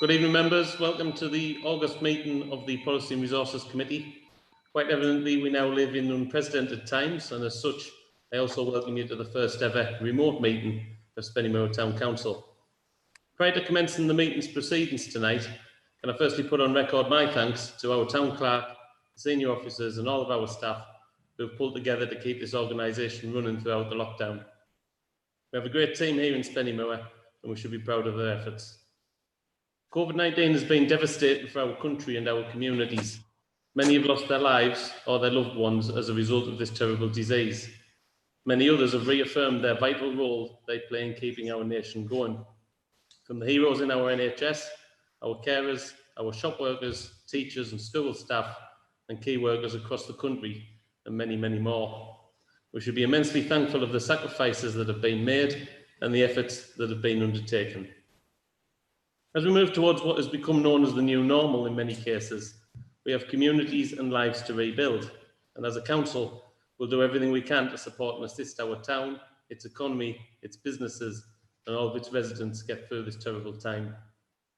Good evening, members. Welcome to the August meeting of the Policy and Resources Committee. Quite evidently, we now live in unprecedented times, and as such, I also welcome you to the first ever remote meeting of Spennymoor Town Council. Prior to commencing the meeting's proceedings tonight, can I firstly put on record my thanks to our town clerk, senior officers and all of our staff who have pulled together to keep this organisation running throughout the lockdown. We have a great team here in Spennymoor, and we should be proud of their efforts. COVID-19 has been devastating for our country and our communities. Many have lost their lives or their loved ones as a result of this terrible disease. Many others have reaffirmed their vital role they play in keeping our nation going. From the heroes in our NHS, our carers, our shop workers, teachers and school staff and key workers across the country, and many, many more. We should be immensely thankful of the sacrifices that have been made and the efforts that have been undertaken. As we move towards what has become known as the new normal in many cases, we have communities and lives to rebuild. And as a council, we'll do everything we can to support and assist our town, its economy, its businesses, and all of its residents get through this terrible time.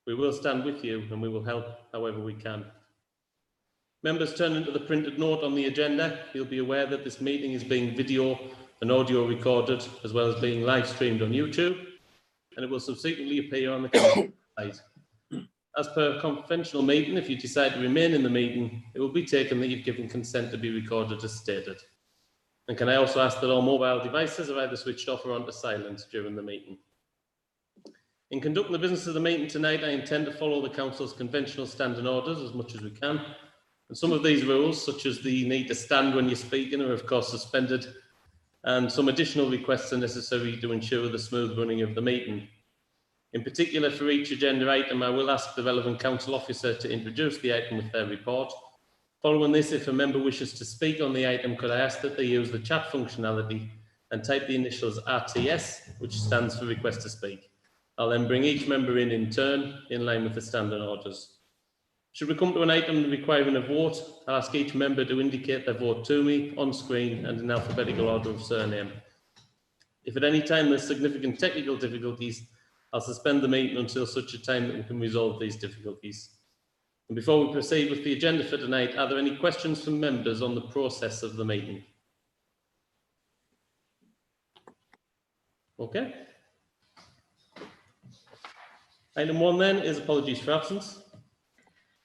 We will stand with you and we will help however we can. Members, turning to the printed note on the agenda, you'll be aware that this meeting is being video and audio recorded, as well as being live streamed on YouTube, and it will subsequently appear on the council site. As per conventional meeting, if you decide to remain in the meeting, it will be taken that you've given consent to be recorded as stated. And can I also ask that all mobile devices are either switched off or onto silent during the meeting. In conducting the business of the meeting tonight, I intend to follow the council's conventional standing orders as much as we can. And some of these rules, such as the need to stand when you're speaking, are of course suspended, and some additional requests are necessary to ensure the smooth running of the meeting. In particular, for each agenda item, I will ask the relevant council officer to introduce the item with their report. Following this, if a member wishes to speak on the item, could I ask that they use the chat functionality and type the initials RTS, which stands for request to speak. I'll then bring each member in turn, in line with the standing orders. Should we come to an item requiring a vote, I'll ask each member to indicate their vote to me on screen and in alphabetical order of surname. If at any time there's significant technical difficulties, I'll suspend the meeting until such a time that we can resolve these difficulties. And before we proceed with the agenda for tonight, are there any questions from members on the process of the meeting? Okay. Item 1 then is apologies for absence.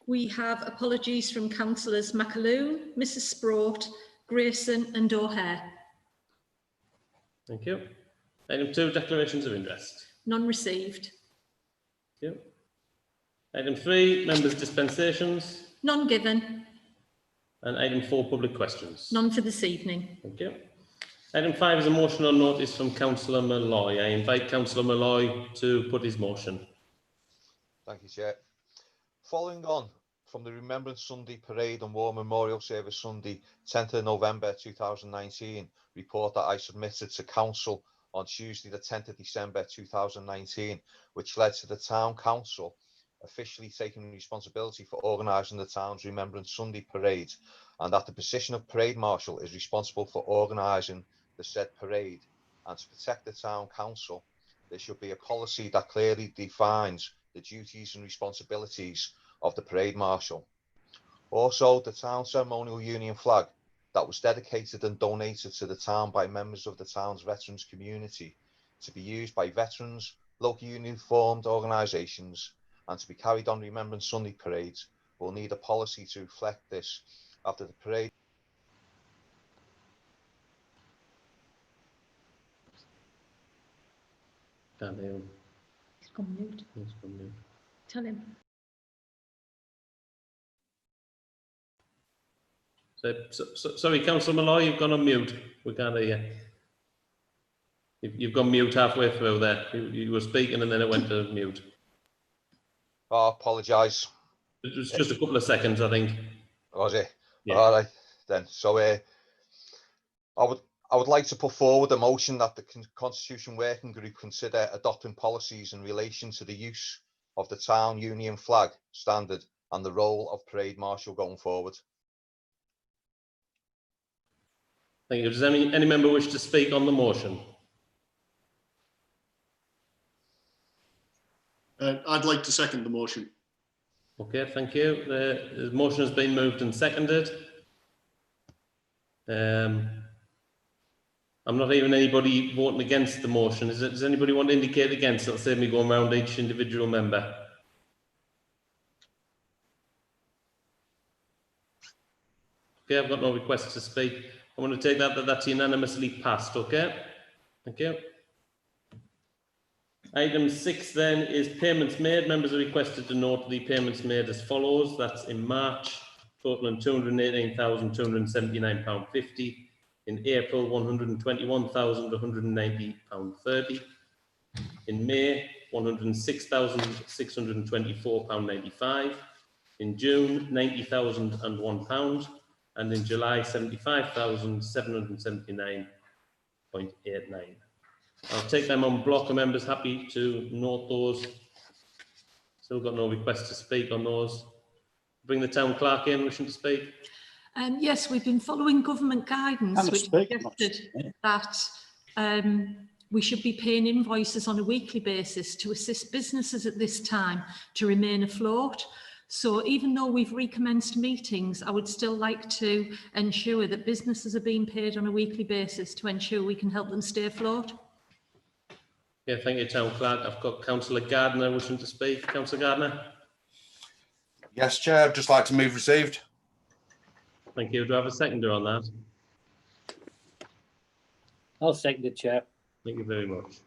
We have apologies from councillors McAloon, Mrs Sproat, Grayson and O'Hare. Thank you. Item 2, declarations of interest. None received. Thank you. Item 3, members' dispensations. None given. And item 4, public questions. None for this evening. Thank you. Item 5 is a motion on notice from Councillor Malloy. I invite Councillor Malloy to put his motion. Thank you, Chair. Following on from the Remembrance Sunday Parade and War Memorial Service Sunday, 10th of November 2019, report that I submitted to Council on Tuesday the 10th of December 2019, which led to the Town Council officially taking responsibility for organising the town's Remembrance Sunday Parade, and that the position of Parade Marshal is responsible for organising the said parade. And to protect the Town Council, there should be a policy that clearly defines the duties and responsibilities of the Parade Marshal. Also, the town ceremonial Union flag that was dedicated and donated to the town by members of the town's veterans community to be used by veterans, local uniformed organisations and to be carried on Remembrance Sunday parades will need a policy to reflect this after the parade. Can't hear him. He's gone mute. He's gone mute. Tell him. Sorry, Councillor Malloy, you've gone on mute. We can't hear you. You've gone mute halfway through there. You were speaking and then it went to mute. Oh, apologise. It was just a couple of seconds, I think. Was it? Yeah. All right then. So I would like to put forward a motion that the Constitution Working Group consider adopting policies in relation to the use of the town union flag standard and the role of Parade Marshal going forward. Thank you. Does any member wish to speak on the motion? I'd like to second the motion. Okay, thank you. The motion has been moved and seconded. I'm not hearing anybody voting against the motion. Does anybody want to indicate against? Let's say me going around each individual member. Okay, I've got no requests to speak. I'm going to take that's unanimously passed. Okay, thank you. Item 6 then is payments made. Members are requested to note the payments made as follows. That's in March, totaling £218,279.50. In April, £121,190.30. In May, £106,624.95. In June, £90,001. And in July, £75,779.89. I'll take them on block. Are members happy to note those? Still got no request to speak on those. Bring the town clerk in, wishing to speak. Yes, we've been following government guidance, which suggested that we should be paying invoices on a weekly basis to assist businesses at this time to remain afloat. So even though we've recommenced meetings, I would still like to ensure that businesses are being paid on a weekly basis to ensure we can help them stay afloat. Yeah, thank you, Town Clerk. I've got Councillor Gardner wishing to speak. Councillor Gardner. Yes, Chair. I'd just like to move received. Thank you. Do I have a seconder on that? I'll second it, Chair. Thank you very much.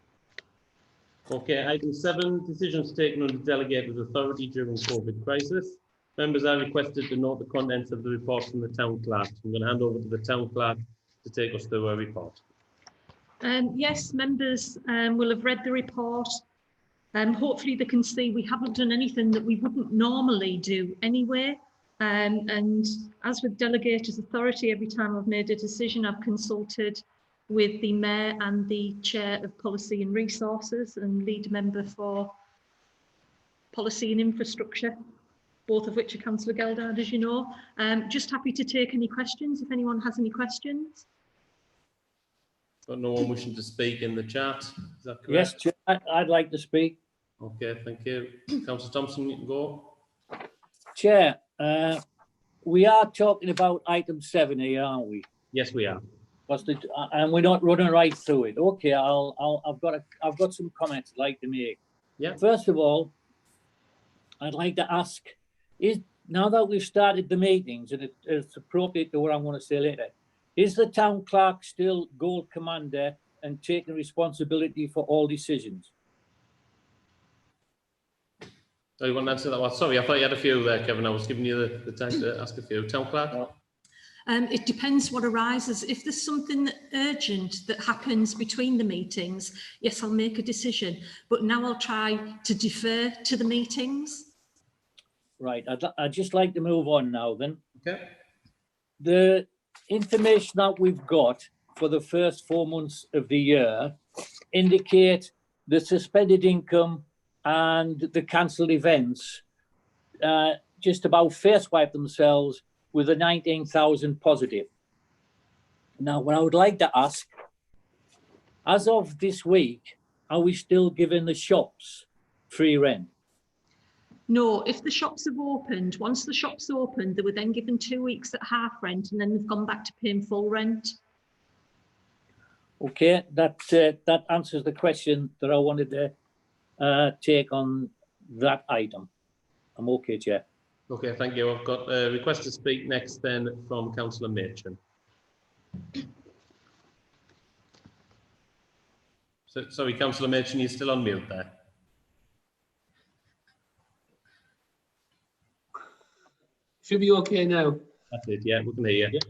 Okay, item 7, decisions taken under delegated authority during COVID crisis. Members are requested to note the contents of the report from the Town Clerk. I'm going to hand over to the Town Clerk to take us through a report. Yes, members will have read the report. Hopefully they can see we haven't done anything that we wouldn't normally do anyway. And as with delegated authority, every time I've made a decision, I've consulted with the Mayor and the Chair of Policy and Resources and lead member for Policy and Infrastructure, both of which are Councillor Geldard, as you know. Just happy to take any questions if anyone has any questions. Got no one wishing to speak in the chat. Is that correct? Yes, Chair, I'd like to speak. Okay, thank you. Councillor Thompson, you can go. Chair, we are talking about item 7 here, aren't we? Yes, we are. And we're not running right through it. Okay, I've got some comments I'd like to make. Yeah. First of all, I'd like to ask: now that we've started the meetings, and it's appropriate to what I'm going to say later, is the Town Clerk still goal commander and taking responsibility for all decisions? Oh, you want to answer that one? Sorry, I thought you had a few there, Kevin. I was giving you the time to ask a few. Town Clerk? No. It depends what arises. If there's something urgent that happens between the meetings, yes, I'll make a decision. But now I'll try to defer to the meetings. Right, I'd just like to move on now then. Okay. The information that we've got for the first 4 months of the year indicate the suspended income and the cancelled events just about face wipe themselves with a 19,000 positive. Now, what I would like to ask, as of this week, are we still giving the shops free rent? No, if the shops have opened, once the shops opened, they were then given 2 weeks at half rent and then they've gone back to paying full rent. Okay, that answers the question that I wanted to take on that item. I'm okay, Chair. Okay, thank you. I've got a request to speak next then from Councillor Machin. So, sorry, Councillor Machin, you're still on mute there. Should be okay now. That's it, yeah, we can hear you.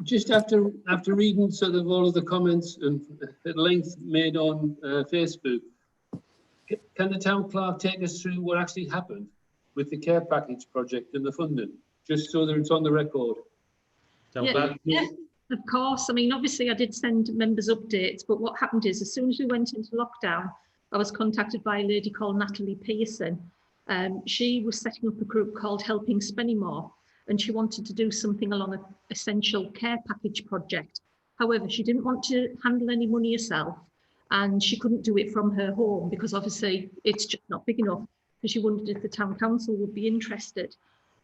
Just after reading sort of all of the comments and at length made on Facebook, can the Town Clerk take us through what actually happened with the care package project and the funding, just so that it's on the record? Town Clerk? Yeah, of course. I mean, obviously I did send members updates, but what happened is as soon as we went into lockdown, I was contacted by a lady called Natalie Pearson. She was setting up a group called Helping Spennymoor, and she wanted to do something along an essential care package project. However, she didn't want to handle any money herself, and she couldn't do it from her home because obviously it's just not big enough. because she wondered if the town council would be interested.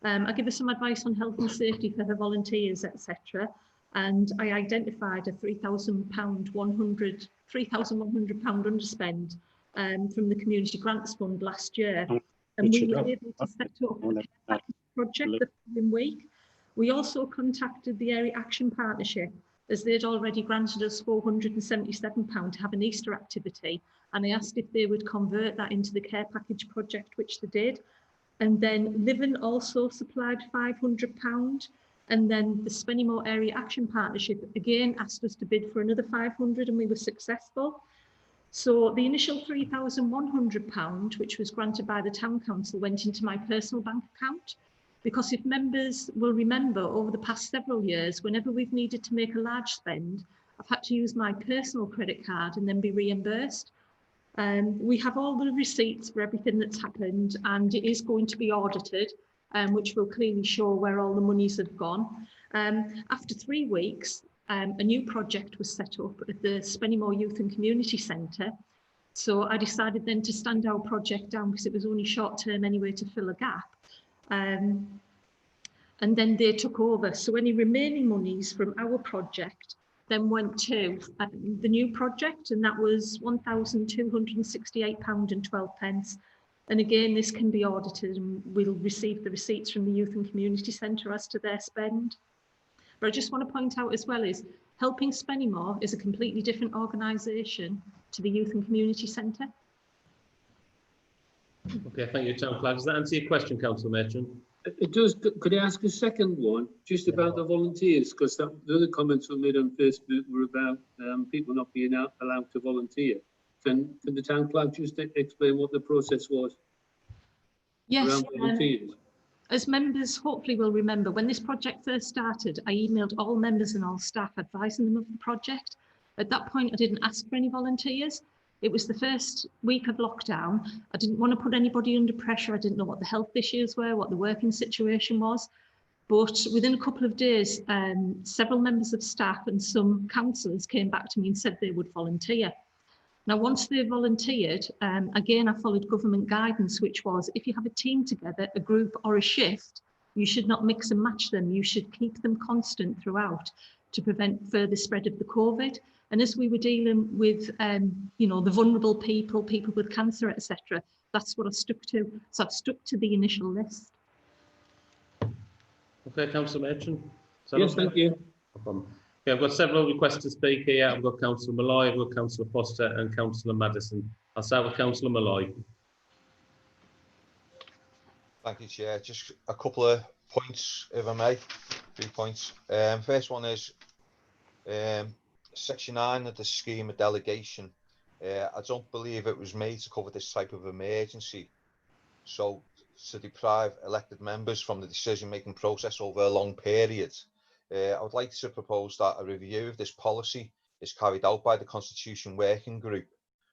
I give her some advice on health and safety for her volunteers, etc. And I identified a £3,100 underspend from the Community Grants Fund last year. And we were able to set up a project the following week. We also contacted the Area Action Partnership, as they'd already granted us £477 to have an Easter activity. And I asked if they would convert that into the care package project, which they did. And then Living also supplied £500. And then the Spennymoor Area Action Partnership again asked us to bid for another 500, and we were successful. So the initial £3,100, which was granted by the Town Council, went into my personal bank account. Because if members will remember, over the past several years, whenever we've needed to make a large spend, I've had to use my personal credit card and then be reimbursed. We have all the receipts for everything that's happened, and it is going to be audited, which will clearly show where all the monies have gone. After 3 weeks, a new project was set up at the Spennymoor Youth and Community Centre. So I decided then to stand our project down because it was only short term anyway to fill a gap. And then they took over. So any remaining monies from our project then went to the new project, and that was £1,268.12. And again, this can be audited, and we'll receive the receipts from the Youth and Community Centre as to their spend. But I just want to point out as well is Helping Spennymoor is a completely different organisation to the Youth and Community Centre. Okay, thank you, Town Clerk. Does that answer your question, Councillor Matron? It does. Could I ask a second one, just about the volunteers? Because the other comments we made on Facebook were about people not being allowed to volunteer. Can the town clerk just explain what the process was Yes, around volunteers? as members hopefully will remember, when this project first started, I emailed all members and all staff advising them of the project. At that point, I didn't ask for any volunteers. It was the first week of lockdown. I didn't want to put anybody under pressure. I didn't know what the health issues were, what the working situation was. But within a couple of days, several members of staff and some councillors came back to me and said they would volunteer. Now, once they volunteered, again, I followed government guidance, which was if you have a team together, a group or a shift, you should not mix and match them. You should keep them constant throughout to prevent further spread of the COVID. And as we were dealing with, you know, the vulnerable people, people with cancer, etc., that's what I stuck to. So I've stuck to the initial list. Okay, Councillor Matron. Yes, thank you. No problem. Okay, I've got several requests to speak here. I've got Councillor Malloy, I've got Councillor Foster and Councillor Madison. I'll start with Councillor Malloy. Thank you, Chair. Just a couple of points, if I may. 3 points. First one is Section 9 of the scheme of delegation. I don't believe it was made to cover this type of emergency. So to deprive elected members from the decision-making process over a long period. I would like to propose that a review of this policy is carried out by the Constitution Working Group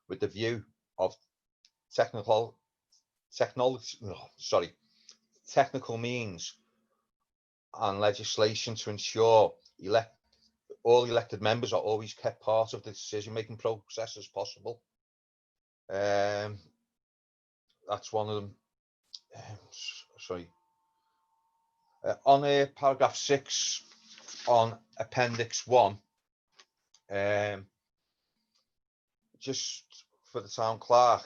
with the view of technical means and legislation to ensure all elected members are always kept part of the decision-making process as possible. That's one of them. On paragraph 6 on Appendix 1, just for the town clerk,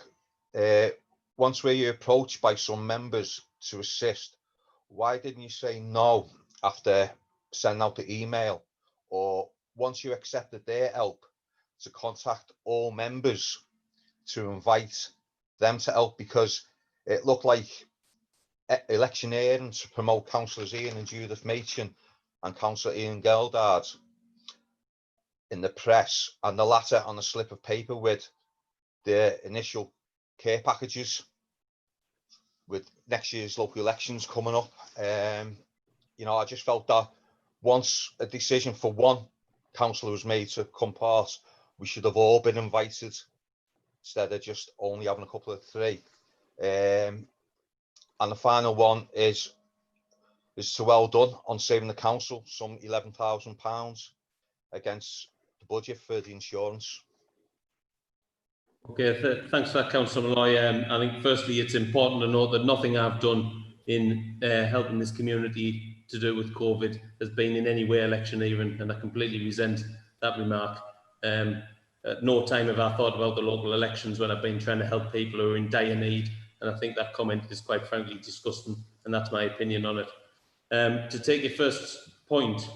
once we're approached by some members to assist, why didn't you say no after sending out the email, or once you accepted their help to contact all members to invite them to help? Because it looked like electioneering to promote Councillors Ian and Judith Machin and Councillor Ian Geldard in the press, and the latter on a slip of paper with the initial care packages with next year's local elections coming up. You know, I just felt that once a decision for one councillor was made to come part, we should have all been invited instead of just only having a couple of three. And the final one is so well done on saving the council some £11,000 against the budget for the insurance. Okay, thanks for that, Councillor Malloy. I think firstly it's important to note that nothing I've done in helping this community to do with COVID has been in any way electioneering, and I completely resent that remark. At no time have I thought about the local elections when I've been trying to help people who are in dire need, and I think that comment is quite frankly disgusting, and that's my opinion on it. To take your first point,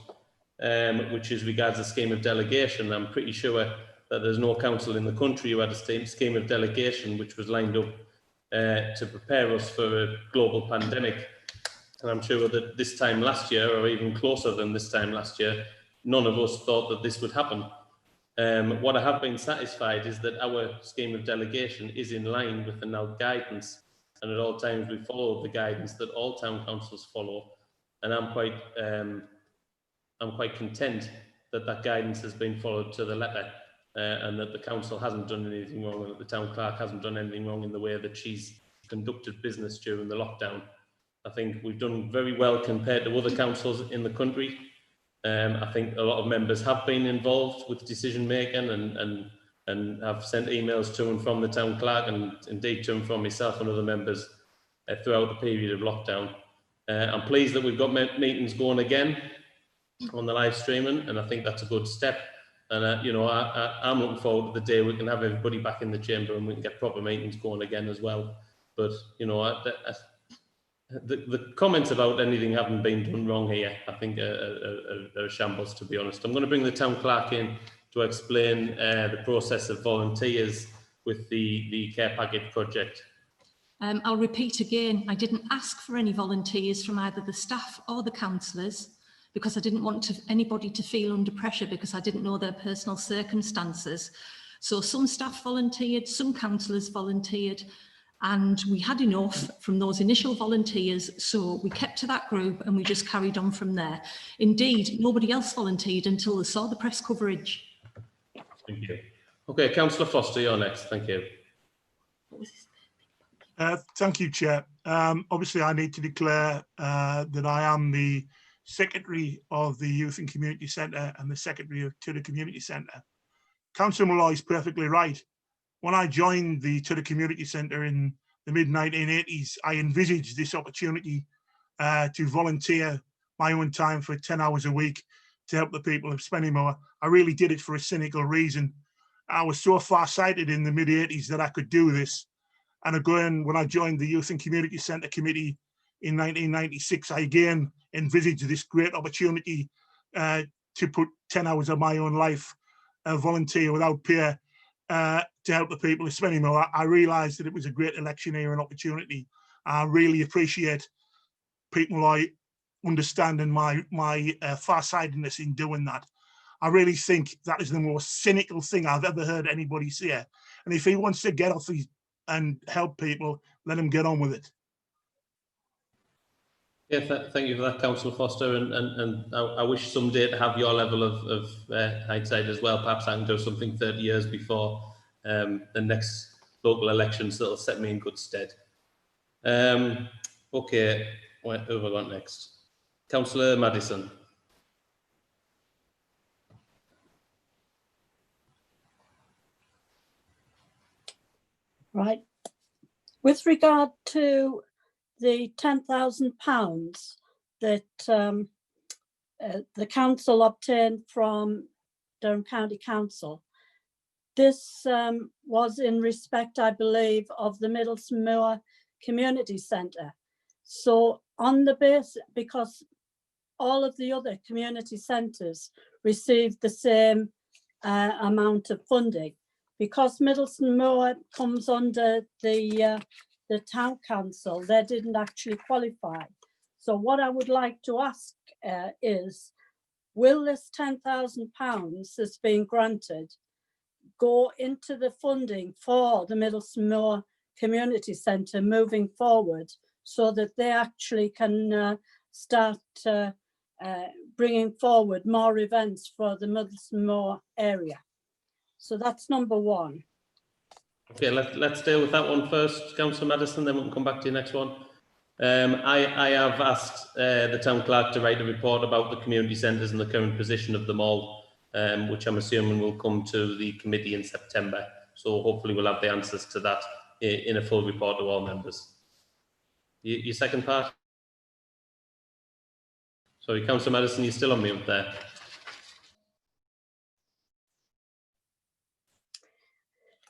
which is regards the scheme of delegation, I'm pretty sure that there's no council in the country who had a scheme of delegation which was lined up to prepare us for a global pandemic. And I'm sure that this time last year, or even closer than this time last year, none of us thought that this would happen. What I have been satisfied is that our scheme of delegation is in line with the now guidance, and at all times we follow the guidance that all town councils follow. And I'm quite content that that guidance has been followed to the letter, and that the council hasn't done anything wrong, and that the town clerk hasn't done anything wrong in the way that she's conducted business during the lockdown. I think we've done very well compared to other councils in the country. I think a lot of members have been involved with decision making and have sent emails to and from the town clerk, and indeed to and from myself and other members throughout the period of lockdown. I'm pleased that we've got meetings going again on the live streaming, and I think that's a good step. And you know, I'm looking forward to the day we can have everybody back in the chamber and we can get proper meetings going again as well. But you know, the comments about anything having been done wrong here, I think are a shambles, to be honest. I'm going to bring the town clerk in to explain the process of volunteers with the care package project. I'll repeat again, I didn't ask for any volunteers from either the staff or the councillors, because I didn't want anybody to feel under pressure, because I didn't know their personal circumstances. So some staff volunteered, some councillors volunteered, and we had enough from those initial volunteers, so we kept to that group and we just carried on from there. Indeed, nobody else volunteered until they saw the press coverage. Thank you. Okay, Councillor Foster, you're next. Thank you. Thank you, Chair. Obviously, I need to declare that I am the Secretary of the Youth and Community Centre and the Secretary to the Community Centre. Councillor Malloy is perfectly right. When I joined the Tudor Community Centre in the mid-1980s, I envisaged this opportunity to volunteer my own time for 10 hours a week to help the people of Spennymoor. I really did it for a cynical reason. I was so far-sighted in the mid-80s that I could do this. And again, when I joined the Youth and Community Centre Committee in 1996, I again envisaged this great opportunity to put 10 hours of my own life, volunteer without pay, to help the people of Spennymoor. I realised that it was a great electioneering opportunity. I really appreciate people like understanding my far-sightedness in doing that. I really think that is the most cynical thing I've ever heard anybody say. And if he wants to get off and help people, let him get on with it. Yeah, thank you for that, Councillor Foster, and I wish someday to have your level of hindsight as well. Perhaps I can do something 30 years before the next local elections that'll set me in good stead. Okay, who have I got next? Councillor Maddison. Right. With regard to the £10,000 that the council obtained from Durham County Council, this was in respect, I believe, of the Middleton Moor Community Centre. So on the base, because all of the other community centres received the same amount of funding, because Middleton Moor comes under the town council, they didn't actually qualify. So what I would like to ask is, will this £10,000 that's been granted go into the funding for the Middleton Moor Community Centre moving forward, so that they actually can start bringing forward more events for the Middleton Moor area? So that's number one. Okay, let's deal with that one first, Councillor Maddison, then we can come back to your next one. I have asked the town clerk to write a report about the community centres and the current position of them all, which I'm assuming will come to the committee in September. So hopefully we'll have the answers to that in a full report to all members. Your second part? Sorry, Councillor Madison, you're still on mute there.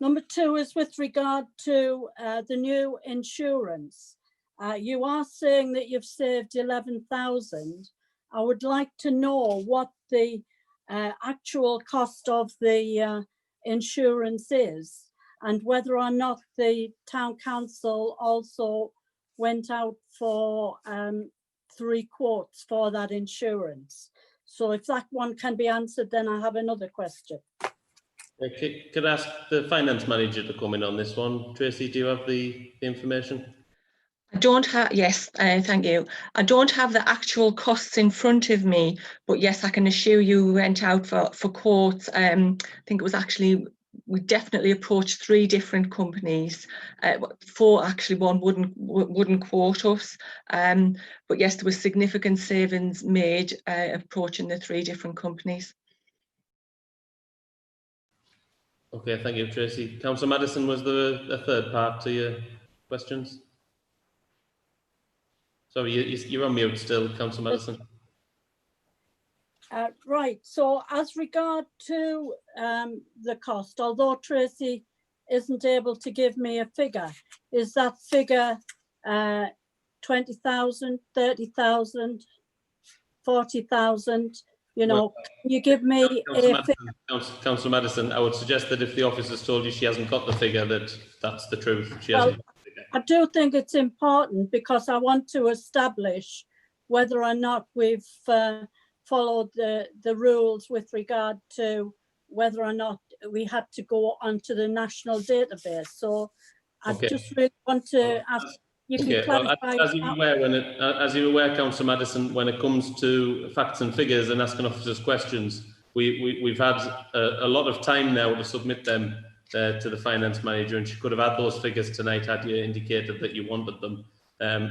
Number 2 is with regard to the new insurance. You are saying that you've saved 11,000. I would like to know what the actual cost of the insurance is, and whether or not the town council also went out for 3 quotes for that insurance. So if that one can be answered, then I have another question. Okay, could I ask the finance manager to come in on this one? Tracy, do you have the information? I don't have, yes, thank you. I don't have the actual costs in front of me, but yes, I can assure you we went out for quotes. I think it was actually, we definitely approached 3 different companies. 4 actually, one wouldn't quote us. But yes, there was significant savings made approaching the 3 different companies. Okay, thank you, Tracy. Councillor Madison, was there a third part to your questions? Sorry, you're on mute still, Councillor Madison. Right, so as regard to the cost, although Tracy isn't able to give me a figure, is that figure 20,000, 30,000, 40,000? You know, Well, can you give me a figure? Councillor Madison, I would suggest that if the officer's told you she hasn't got the figure, that's the truth. She Well, hasn't got the figure. I do think it's important, because I want to establish whether or not we've followed the rules with regard to whether or not we had to go onto the national database. So I just really want to ask, you can clarify. Well, as you're aware, Councillor Madison, when it comes to facts and figures and asking officers questions, we've had a lot of time now to submit them to the finance manager, and she could have had those figures tonight had you indicated that you wanted them.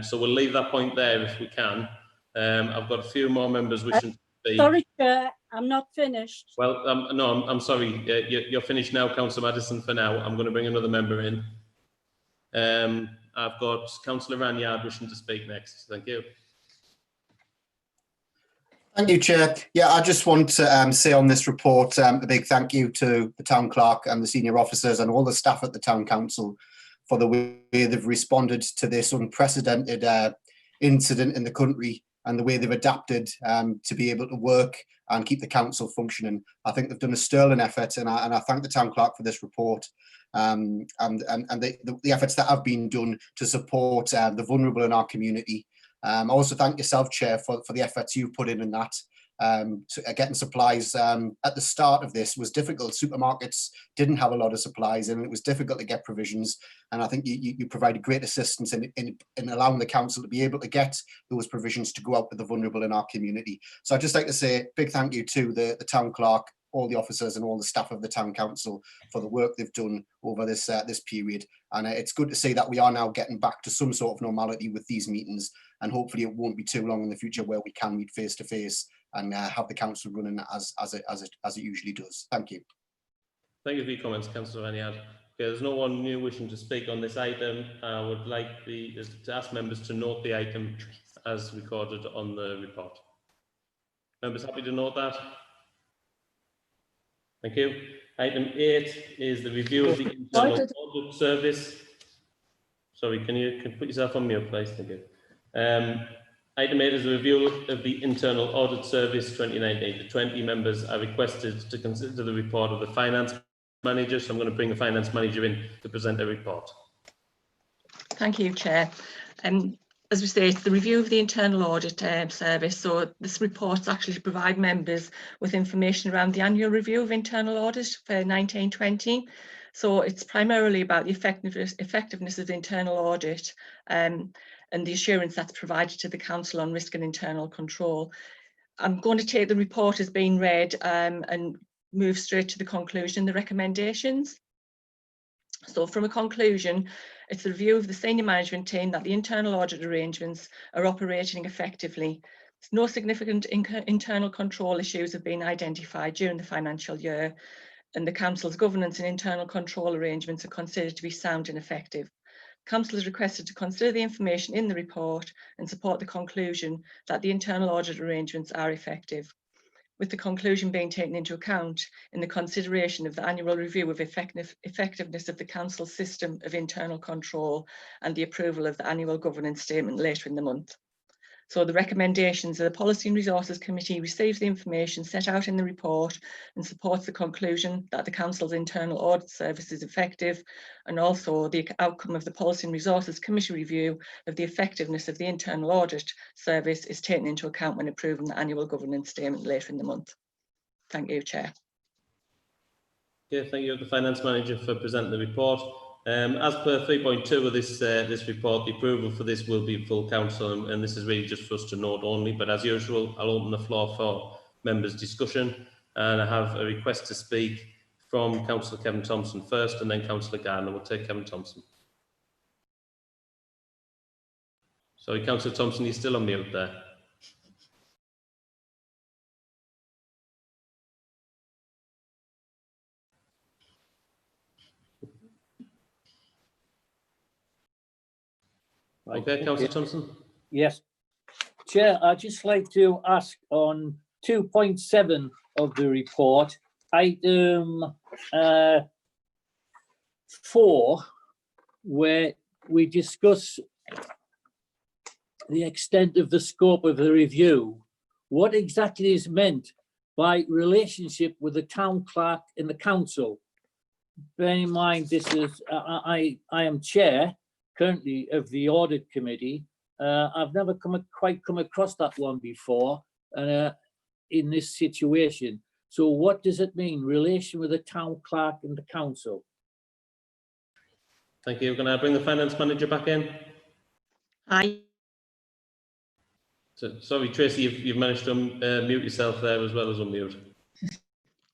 So we'll leave that point there if we can. I've got a few more members wishing to speak. Sorry, Chair, I'm not finished. Well, no, I'm sorry. You're finished now, Councillor Madison, for now. I'm going to bring another member in. I've got Councillor Ranyard wishing to speak next. Thank you. Thank you, Chair. Yeah, I just want to say on this report a big thank you to the Town Clerk and the senior officers and all the staff at the Town Council for the way they've responded to this unprecedented incident in the country, and the way they've adapted to be able to work and keep the council functioning. I think they've done a sterling effort, and I thank the Town Clerk for this report and the efforts that have been done to support the vulnerable in our community. I also thank yourself, Chair, for the efforts you've put in that. Getting supplies at the start of this was difficult. Supermarkets didn't have a lot of supplies, and it was difficult to get provisions. And I think you provided great assistance in allowing the council to be able to get those provisions to go out to the vulnerable in our community. So I'd just like to say a big thank you to the Town Clerk, all the officers and all the staff of the Town Council for the work they've done over this period. And it's good to see that we are now getting back to some sort of normality with these meetings, and hopefully it won't be too long in the future where we can meet face to face and have the council running as it usually does. Thank you. Thank you for your comments, Councillor Ranyard. Okay, there's no one new wishing to speak on this item. I would like to ask members to note the item as recorded on the report. Members happy to note that? Thank you. Item 8 is the review of the internal audit service. Sorry, can you put yourself on mute, please? Thank you. Item 8 is a review of the internal audit service 2019-20. Members are requested to consider the report of the finance manager. So I'm going to bring the finance manager in to present a report. Thank you, Chair. As we say, it's the review of the internal audit service. So this report actually to provide members with information around the annual review of internal audit for 1920. So it's primarily about the effectiveness of the internal audit and the assurance that's provided to the council on risk and internal control. I'm going to take the report as being read and move straight to the conclusion, the recommendations. So from a conclusion, it's the review of the senior management team that the internal audit arrangements are operating effectively. No significant internal control issues have been identified during the financial year, and the council's governance and internal control arrangements are considered to be sound and effective. Council is requested to consider the information in the report and support the conclusion that the internal audit arrangements are effective, with the conclusion being taken into account in the consideration of the annual review of effectiveness of the council system of internal control and the approval of the annual governance statement later in the month. So the recommendations of the Policy and Resources Committee receives the information set out in the report and supports the conclusion that the Council's internal audit service is effective, and also the outcome of the Policy and Resources Committee review of the effectiveness of the internal audit service is taken into account when approving the annual governance statement later in the month. Thank you, Chair. Okay, thank you, the Finance Manager, for presenting the report. As per 3.2 of this report, the approval for this will be full council, and this is really just for us to note only. But as usual, I'll open the floor for members' discussion, and I have a request to speak from Councillor Kevin Thompson first, and then Councillor Gardner. We'll take Kevin Thompson. Sorry, Councillor Thompson, you're still on mute there. Okay, Councillor Thompson. Yes. Chair, I'd just like to ask on 2.7 of the report, item 4, where we discuss the extent of the scope of the review. What exactly is meant by relationship with the town clerk and the council? Bear in mind, this is, I am chair currently of the audit committee. I've never quite come across that one before in this situation. So what does it mean, relation with the town clerk and the council? Thank you. Can I bring the Finance Manager back in? Aye. So, sorry, Tracy, you've managed to mute yourself there as well as unmute.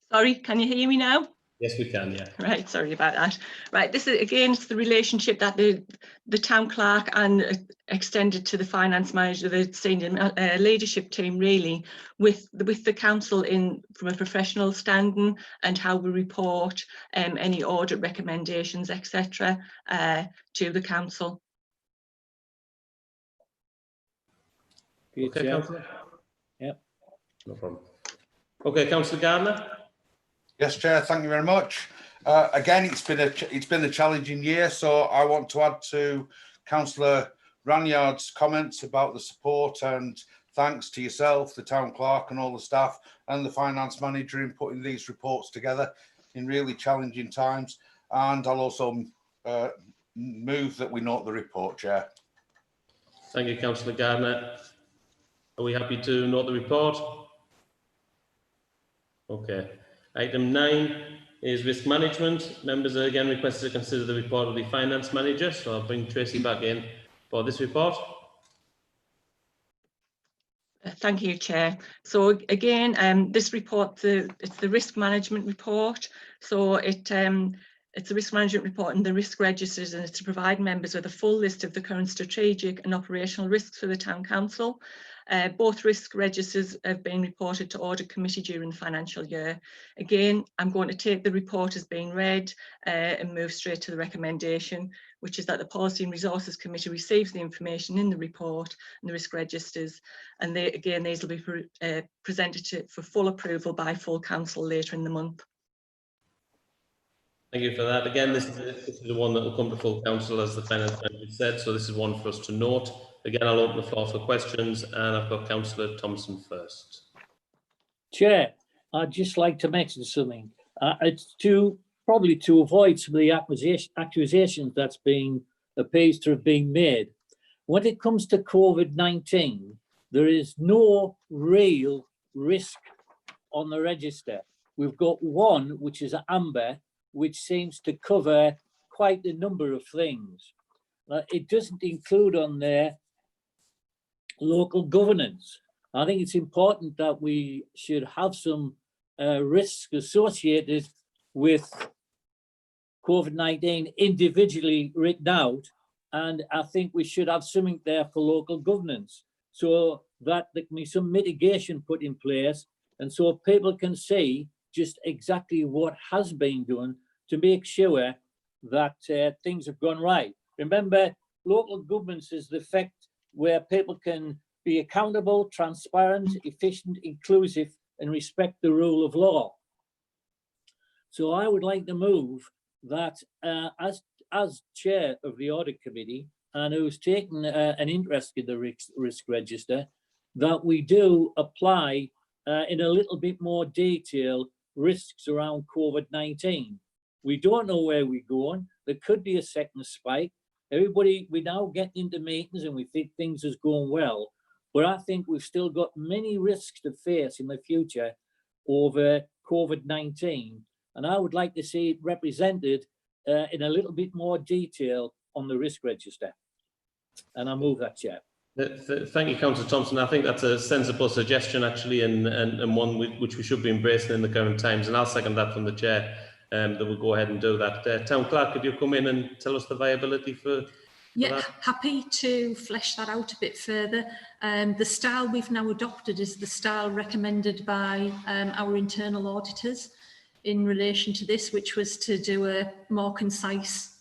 Sorry, can you hear me now? Yes, we can, yeah. Right, sorry about that. Right, this is again, it's the relationship that the town clerk and extended to the finance manager, the senior leadership team, really, with the council from a professional standing, and how we report any audit recommendations, etc., to the council. Okay, Councillor. Yep. No problem. Okay, Councillor Gardner. Yes, Chair. Thank you very much. Again, it's been a challenging year, so I want to add to Councillor Ranyard's comments about the support, and thanks to yourself, the town clerk, and all the staff, and the finance manager in putting these reports together in really challenging times. And I'll also move that we note the report, Chair. Thank you, Councillor Gardner. Are we happy to note the report? Okay. Item 9 is risk management. Members are again requested to consider the report of the finance manager. So I'll bring Tracy back in for this report. Thank you, Chair. So again, this report, it's the risk management report. So it's a risk management report and the risk registers, and it's to provide members with a full list of the current strategic and operational risks for the Town Council. Both risk registers have been reported to Audit Committee during the financial year. Again, I'm going to take the report as being read and move straight to the recommendation, which is that the Policy and Resources Committee receives the information in the report and the risk registers, and these will be presented for full approval by full council later in the month. Thank you for that. Again, this is the one that will come to full council, as the finance manager said, so this is one for us to note. Again, I'll open the floor for questions, and I've got Councillor Thompson first. Chair, I'd just like to mention something. It's probably to avoid some of the accusations that's appears to have been made. When it comes to COVID-19, there is no real risk on the register. We've got one, which is amber, which seems to cover quite a number of things. It doesn't include on there local governance. I think it's important that we should have some risks associated with COVID-19 individually written out, and I think we should have something there for local governance, so that there can be some mitigation put in place, and so people can see just exactly what has been done to make sure that things have gone right. Remember, local governments is the effect where people can be accountable, transparent, efficient, inclusive, and respect the rule of law. So I would like to move that as chair of the audit committee and who's taken an interest in the risk register, that we do apply in a little bit more detail risks around COVID-19. We don't know where we're going. There could be a second spike. Everybody, we now get into meetings and we think things is going well, but I think we've still got many risks to face in the future over COVID-19. And I would like to see it represented in a little bit more detail on the risk register. And I move that, Chair. Thank you, Councillor Thompson. I think that's a sensible suggestion, actually, and one which we should be embracing in the current times. And I'll second that from the chair, that we'll go ahead and do that. Town Clerk, could you come in and tell us the viability for Yeah, that? happy to flesh that out a bit further. The style we've now adopted is the style recommended by our internal auditors in relation to this, which was to do a more concise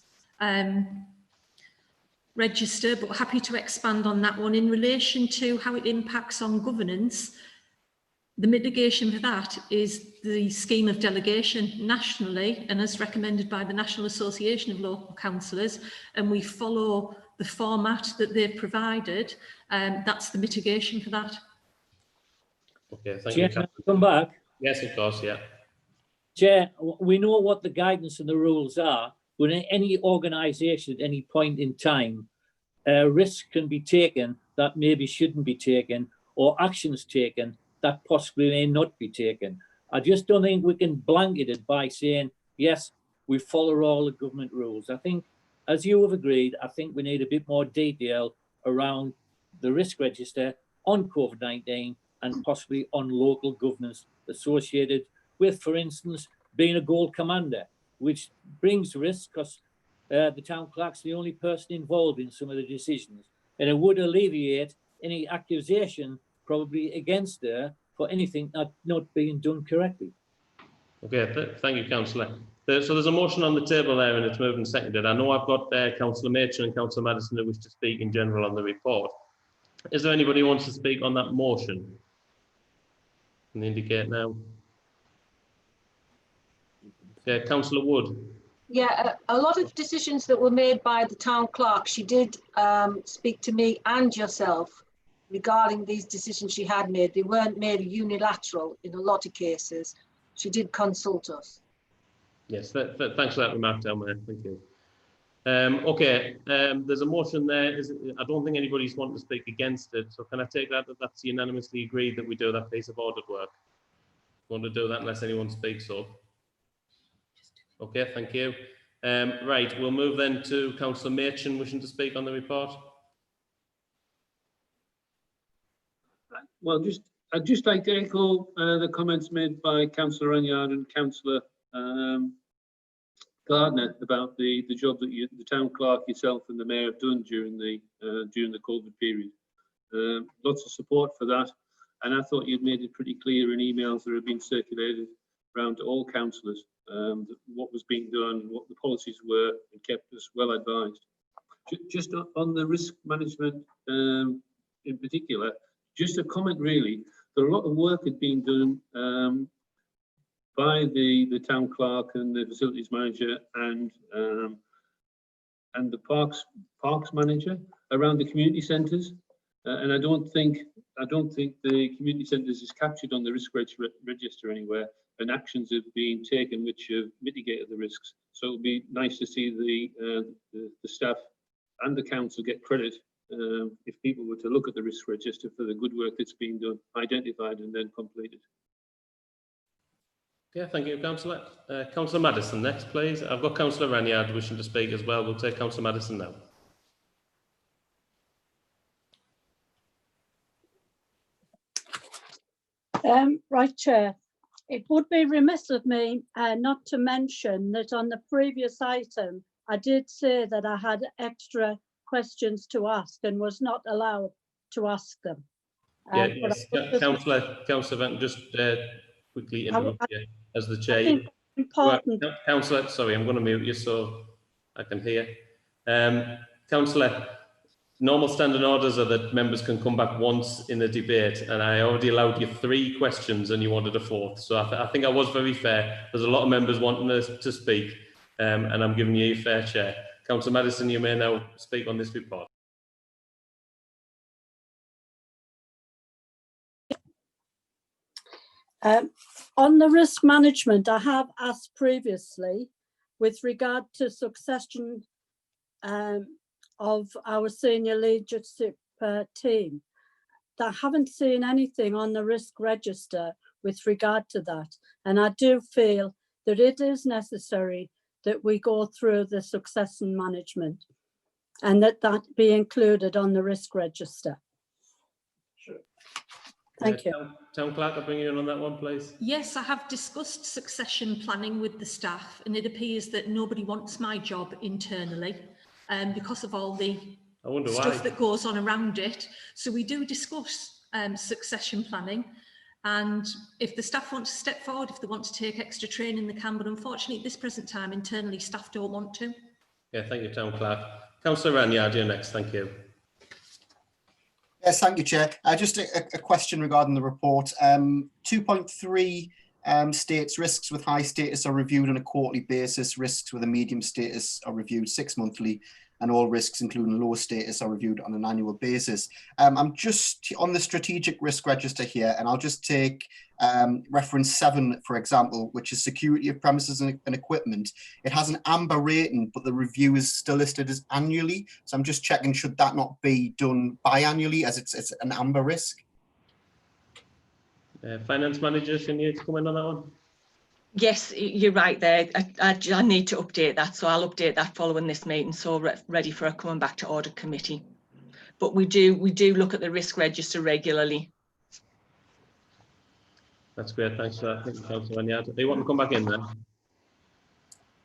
register, but happy to expand on that one. In relation to how it impacts on governance, the mitigation for that is the scheme of delegation nationally and as recommended by the National Association of Local Councillors, and we follow the format that they've provided. That's the mitigation for that. Okay, thank Chair, you. can I come back? Yes, of course, yeah. Chair, we know what the guidance and the rules are. When any organisation at any point in time, risks can be taken that maybe shouldn't be taken, or actions taken that possibly may not be taken. I just don't think we can blanket it by saying, yes, we follow all the government rules. I think, as you have agreed, I think we need a bit more detail around the risk register on COVID-19 and possibly on local governance associated with, for instance, being a gold commander, which brings risk because the town clerk's the only person involved in some of the decisions. And it would alleviate any accusation probably against her for anything not being done correctly. Okay, thank you, Councillor. So there's a motion on the table there and it's moved and seconded. I know I've got Councillor Machin and Councillor Madison who wish to speak in general on the report. Is there anybody who wants to speak on that motion? Can indicate now. Okay, Councillor Wood. Yeah, a lot of decisions that were made by the town clerk, she did speak to me and yourself regarding these decisions she had made. They weren't made unilateral in a lot of cases. She did consult us. Yes, thanks for that remark, Delma. Thank you. Okay, there's a motion there. I don't think anybody's wanting to speak against it. So can I take that that's unanimously agreed that we do that piece of audit work? Want to do that unless anyone speaks up? Okay, thank you. Right, we'll move then to Councillor Machin wishing to speak on the report. Well, I'd just like to echo the comments made by Councillor Ranyard and Councillor Gardner about the job that the town clerk, yourself, and the mayor have done during the COVID period. Lots of support for that, and I thought you'd made it pretty clear in emails that have been circulated around to all councillors what was being done, what the policies were, and kept us well advised. Just on the risk management in particular, just a comment really. There a lot of work had been done by the town clerk and the facilities manager and the parks manager around the community centres, and I don't think the community centres is captured on the risk register anywhere, and actions have been taken which have mitigated the risks. So it would be nice to see the staff and the council get credit if people were to look at the risk register for the good work that's been done, identified and then completed. Yeah, thank you, Councillor. Councillor Madison next, please. I've got Councillor Ranyard wishing to speak as well. We'll take Councillor Madison now. Right, Chair. It would be remiss of me not to mention that on the previous item, I did say that I had extra questions to ask and was not allowed to ask them. Yes, Councillor, just quickly interrupt you. as the I chair. think important. Councillor, sorry, I'm going to mute you so I can hear. Councillor, normal standing orders are that members can come back once in a debate, and I already allowed you 3 questions and you wanted a 4th. So I think I was very fair. There's a lot of members wanting to speak, and I'm giving you a fair share. Councillor Madison, you may now speak on this report. On the risk management, I have asked previously with regard to succession of our senior leadership team. I haven't seen anything on the risk register with regard to that. And I do feel that it is necessary that we go through the succession management and that be included on the risk register. Sure. Thank you. Town Clerk, I'll bring you in on that one, please. Yes, I have discussed succession planning with the staff, and it appears that nobody wants my job internally because of all the stuff that goes on around it. So we do discuss succession planning, and if the staff want to step forward, if they want to take extra training, they can, but unfortunately at this present time internally staff don't want to. Yeah, thank you, Town Clerk. Councillor Ranyard, you're next. Thank you. Yes, thank you, Chair. Just a question regarding the report. 2.3 states risks with high status are reviewed on a quarterly basis. Risks with a medium status are reviewed 6 monthly, and all risks, including low status, are reviewed on an annual basis. I'm just on the strategic risk register here, and I'll just take reference 7, for example, which is security of premises and equipment. It has an amber rating, but the review is still listed as annually. So I'm just checking, should that not be done biannually as it's an amber risk? Finance Manager, can you comment on that one? Yes, you're right there. I need to update that, so I'll update that following this meeting, so ready for coming back to Audit Committee. But we do look at the risk register regularly. That's great. Thanks for that. Thank you, Councillor Ranyard. Do you want to come back in then?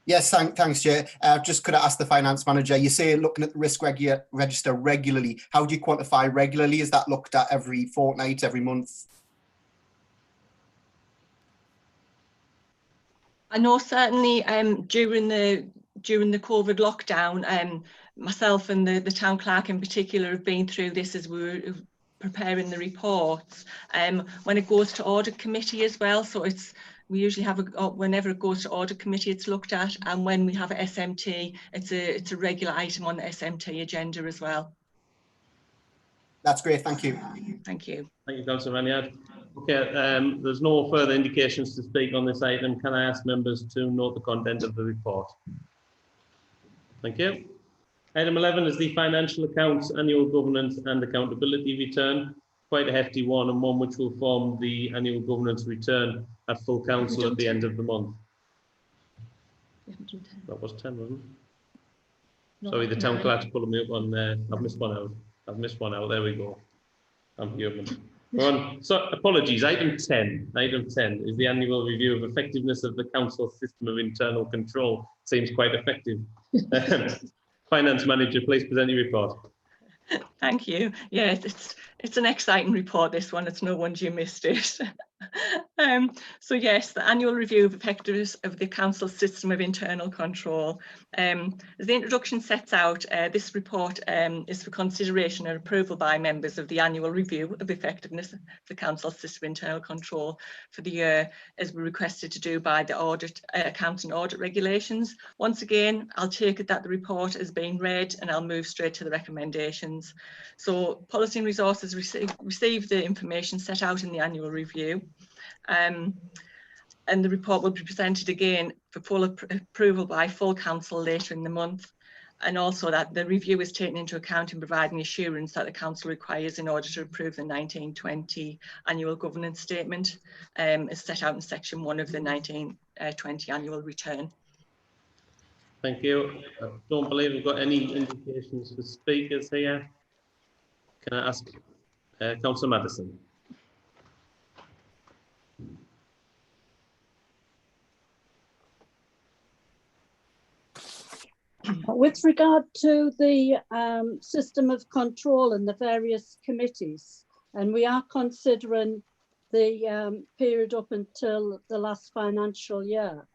Yes, thanks, Chair. Just could I ask the Finance Manager, you say looking at the risk register regularly. How do you quantify regularly? Is that looked at every fortnight, every month? I know certainly during the COVID lockdown, myself and the Town Clerk in particular have been through this as we were preparing the reports. When it goes to Audit Committee as well, so we usually have whenever it goes to Audit Committee, it's looked at, and when we have a SMT, it's a regular item on the SMT agenda as well. That's great. Thank you. Thank you. Thank you, Councillor Ranyard. Okay, there's no further indications to speak on this item. Can I ask members to note the content of the report? Thank you. Item 11 is the Financial Accounts Annual Governance and Accountability Return. Quite a hefty one, and one which will form the annual governance return at full council at the end of the month. That was 10, wasn't it? Sorry, the Town Clerk's pulling me up on there. I've missed one out. There we go. I'm human. So apologies. Item 10. Item 10 is the annual review of effectiveness of the council system of internal control. Seems quite effective. Finance Manager, please present your report. Thank you. Yeah, it's an exciting report, this one. It's no wonder you missed it. So yes, the annual review of effectiveness of the council system of internal control. As the introduction sets out, this report is for consideration and approval by members of the annual review of effectiveness of the council system of internal control for the year, as we're requested to do by the accounting audit regulations. Once again, I'll take it that the report has been read, and I'll move straight to the recommendations. So Policy and Resources received the information set out in the annual review. And the report will be presented again for full approval by full council later in the month, and also that the review is taken into account in providing assurance that the council requires in order to approve the 1920 annual governance statement as set out in section 1 of the 1920 annual return. Thank you. I don't believe we've got any indications for speakers here. Can I ask Councillor Madison? With regard to the system of control and the various committees, and we are considering the period up until the last financial year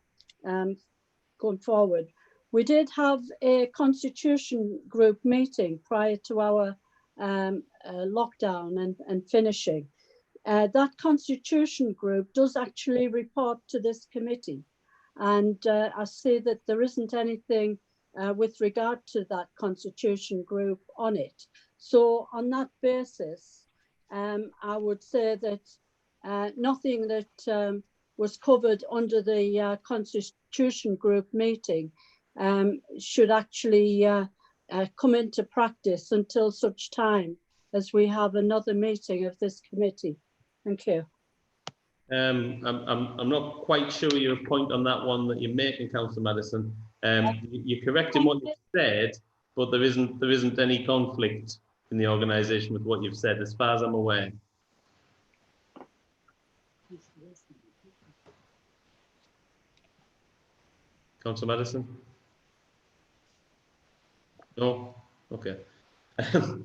going forward. We did have a constitution group meeting prior to our lockdown and finishing. That constitution group does actually report to this committee. And I see that there isn't anything with regard to that constitution group on it. So on that basis, I would say that nothing that was covered under the constitution group meeting should actually come into practice until such time as we have another meeting of this committee. Thank you. I'm not quite sure your point on that one that you're making, Councillor Madison. You're correct in what you've said, but there isn't any conflict in the organisation with what you've said, as far as I'm aware. Councillor Madison? No? Okay. Can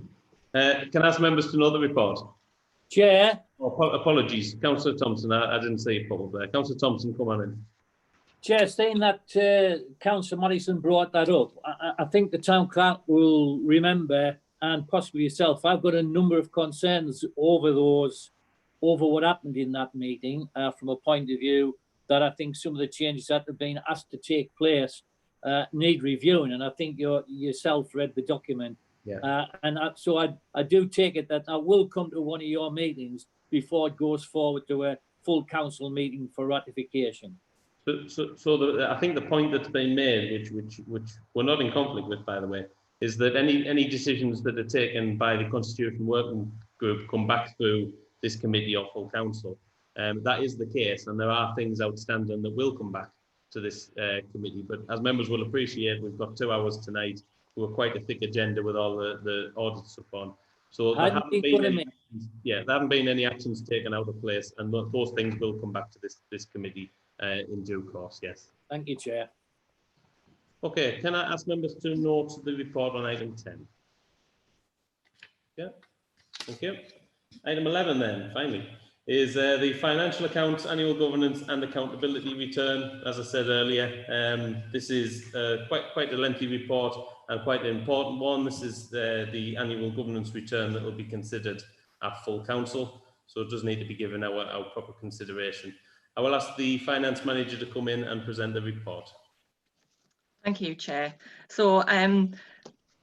I ask members to know the report? Chair. Oh, apologies, Councillor Thompson. I didn't say your fault there. Councillor Thompson, come on in. Chair, saying that Councillor Madison brought that up, I think the town clerk will remember, and possibly yourself, I've got a number of concerns over what happened in that meeting from a point of view that I think some of the changes that have been asked to take place need reviewing, and I think yourself read the document. Yeah. So I do take it that I will come to one of your meetings before it goes forward to a full council meeting for ratification. So I think the point that's been made, which we're not in conflict with, by the way, is that any decisions that are taken by the Constitution Working Group come back through this committee or full council. That is the case, and there are things outstanding that will come back to this committee. But as members will appreciate, we've got 2 hours tonight. We're quite a thick agenda with all the audits upon. So there haven't been any actions taken out of place, and those things will come back to this committee in due course. Yes. Thank you, Chair. Okay, can I ask members to note the report on item 10? Yeah, thank you. Item 11 then, finally, is the financial accounts, annual governance and accountability return. As I said earlier, this is quite a lengthy report and quite an important one. This is the annual governance return that will be considered at full council, so it does need to be given our proper consideration. I will ask the finance manager to come in and present the report. Thank you, Chair. So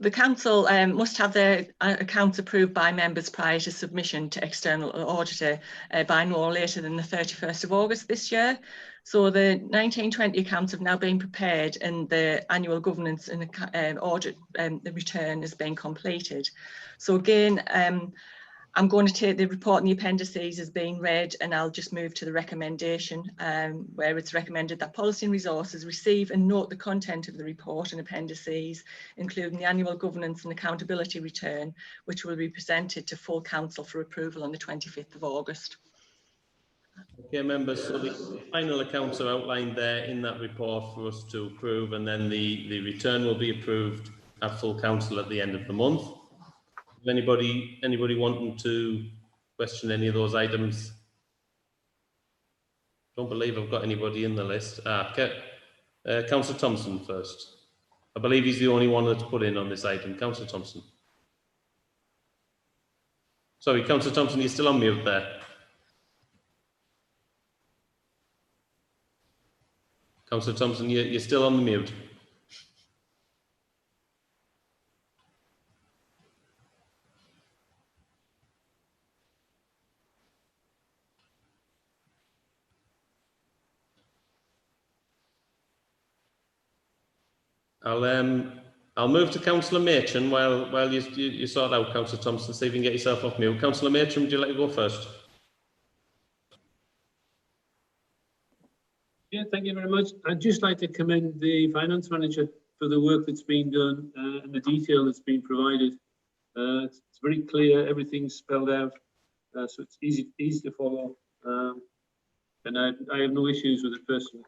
the council must have their accounts approved by members prior to submission to external auditor by no later than the 31st of August this year. So the 1920 accounts have now been prepared and the annual governance and audit the return has been completed. So again, I'm going to take the report and the appendices as being read, and I'll just move to the recommendation where it's recommended that Policy and Resources receive and note the content of the report and appendices, including the annual governance and accountability return, which will be presented to full council for approval on the 25th of August. Okay, members, so the final accounts are outlined there in that report for us to approve, and then the return will be approved at full council at the end of the month. Anybody wanting to question any of those items? Don't believe I've got anybody in the list. Okay. Councillor Thompson first. I believe he's the only one that's put in on this item. Councillor Thompson. Sorry, Councillor Thompson, you're still on mute there. Councillor Thompson, you're still on the mute. I'll move to Councillor Machin while you sort out Councillor Thompson, see if you can get yourself off mute. Councillor Machin, would you like to go first? Yeah, thank you very much. I'd just like to commend the finance manager for the work that's been done and the detail that's been provided. It's very clear, everything's spelled out, so it's easy to follow. And I have no issues with it personally.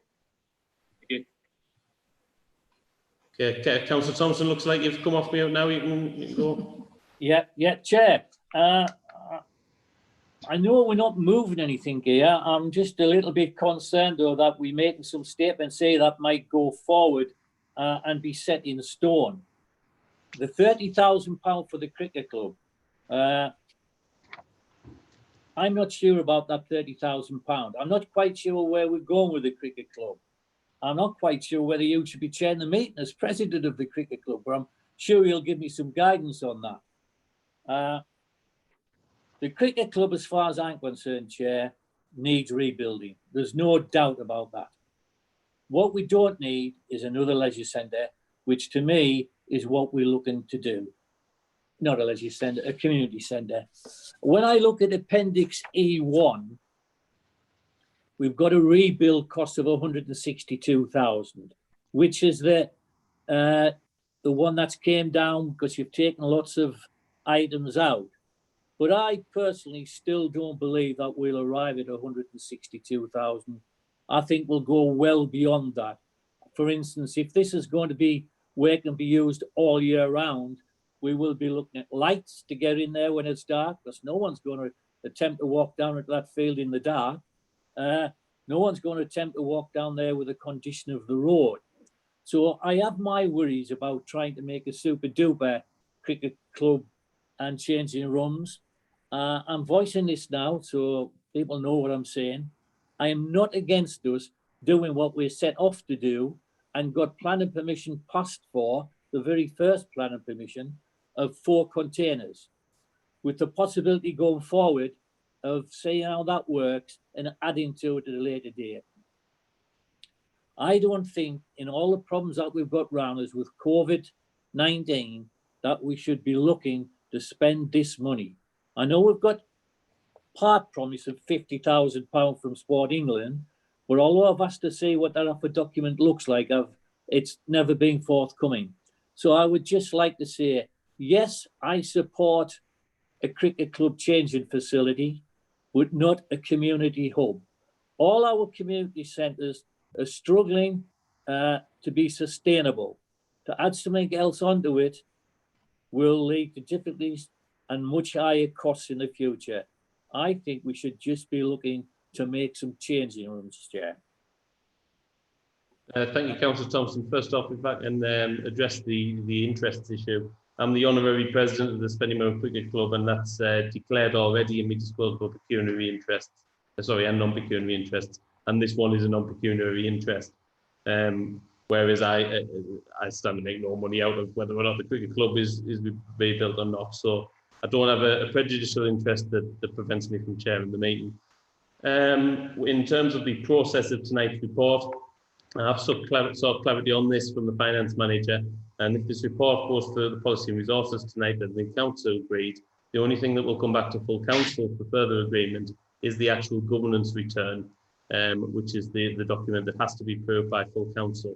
Okay, Councillor Thompson, looks like you've come off mute now. You can go. Yeah, Chair. I know we're not moving anything here. I'm just a little bit concerned, though, that we're making some statements say that might go forward and be set in stone. The £30,000 for the cricket club. I'm not sure about that £30,000. I'm not quite sure where we're going with the cricket club. I'm not quite sure whether you should be chairing the meeting as president of the cricket club, but I'm sure you'll give me some guidance on that. The cricket club, as far as I'm concerned, Chair, needs rebuilding. There's no doubt about that. What we don't need is another leisure centre, which to me is what we're looking to do. Not a leisure centre, a community centre. When I look at Appendix E1, we've got a rebuild cost of 162,000, which is the one that's came down because you've taken lots of items out. But I personally still don't believe that we'll arrive at 162,000. I think we'll go well beyond that. For instance, if this is going to be where it can be used all year round, we will be looking at lights to get in there when it's dark, because no one's going to attempt to walk down at that field in the dark. No one's going to attempt to walk down there with the condition of the road. So I have my worries about trying to make a super duper cricket club and changing rooms. I'm voicing this now so people know what I'm saying. I am not against us doing what we're set off to do and got planning permission passed for, the very first planning permission, of 4 containers, with the possibility going forward of seeing how that works and adding to it at a later date. I don't think in all the problems that we've got around us with COVID-19 that we should be looking to spend this money. I know we've got part promise of £50,000 from Sport England, but although I've asked to see what that offer document looks like, it's never been forthcoming. So I would just like to say, yes, I support a cricket club changing facility, but not a community hub. All our community centres are struggling to be sustainable. To add something else onto it will lead to difficulties and much higher costs in the future. I think we should just be looking to make some changing rooms, Chair. Thank you, Councillor Thompson. First off, if I can address the interest issue. I'm the honorary president of the Spennymoor Cricket Club, and that's declared already in my disposable pecuniary interests. And non-pecuniary interests. And this one is a non-pecuniary interest. Whereas I stand to make no money out of whether or not the cricket club is rebuilt or not. So I don't have a prejudicial interest that prevents me from chairing the meeting. In terms of the process of tonight's report, I have sought clarity on this from the finance manager. And if this report goes to the policy and resources tonight and the council agreed, the only thing that will come back to full council for further agreement is the actual governance return, which is the document that has to be approved by full council.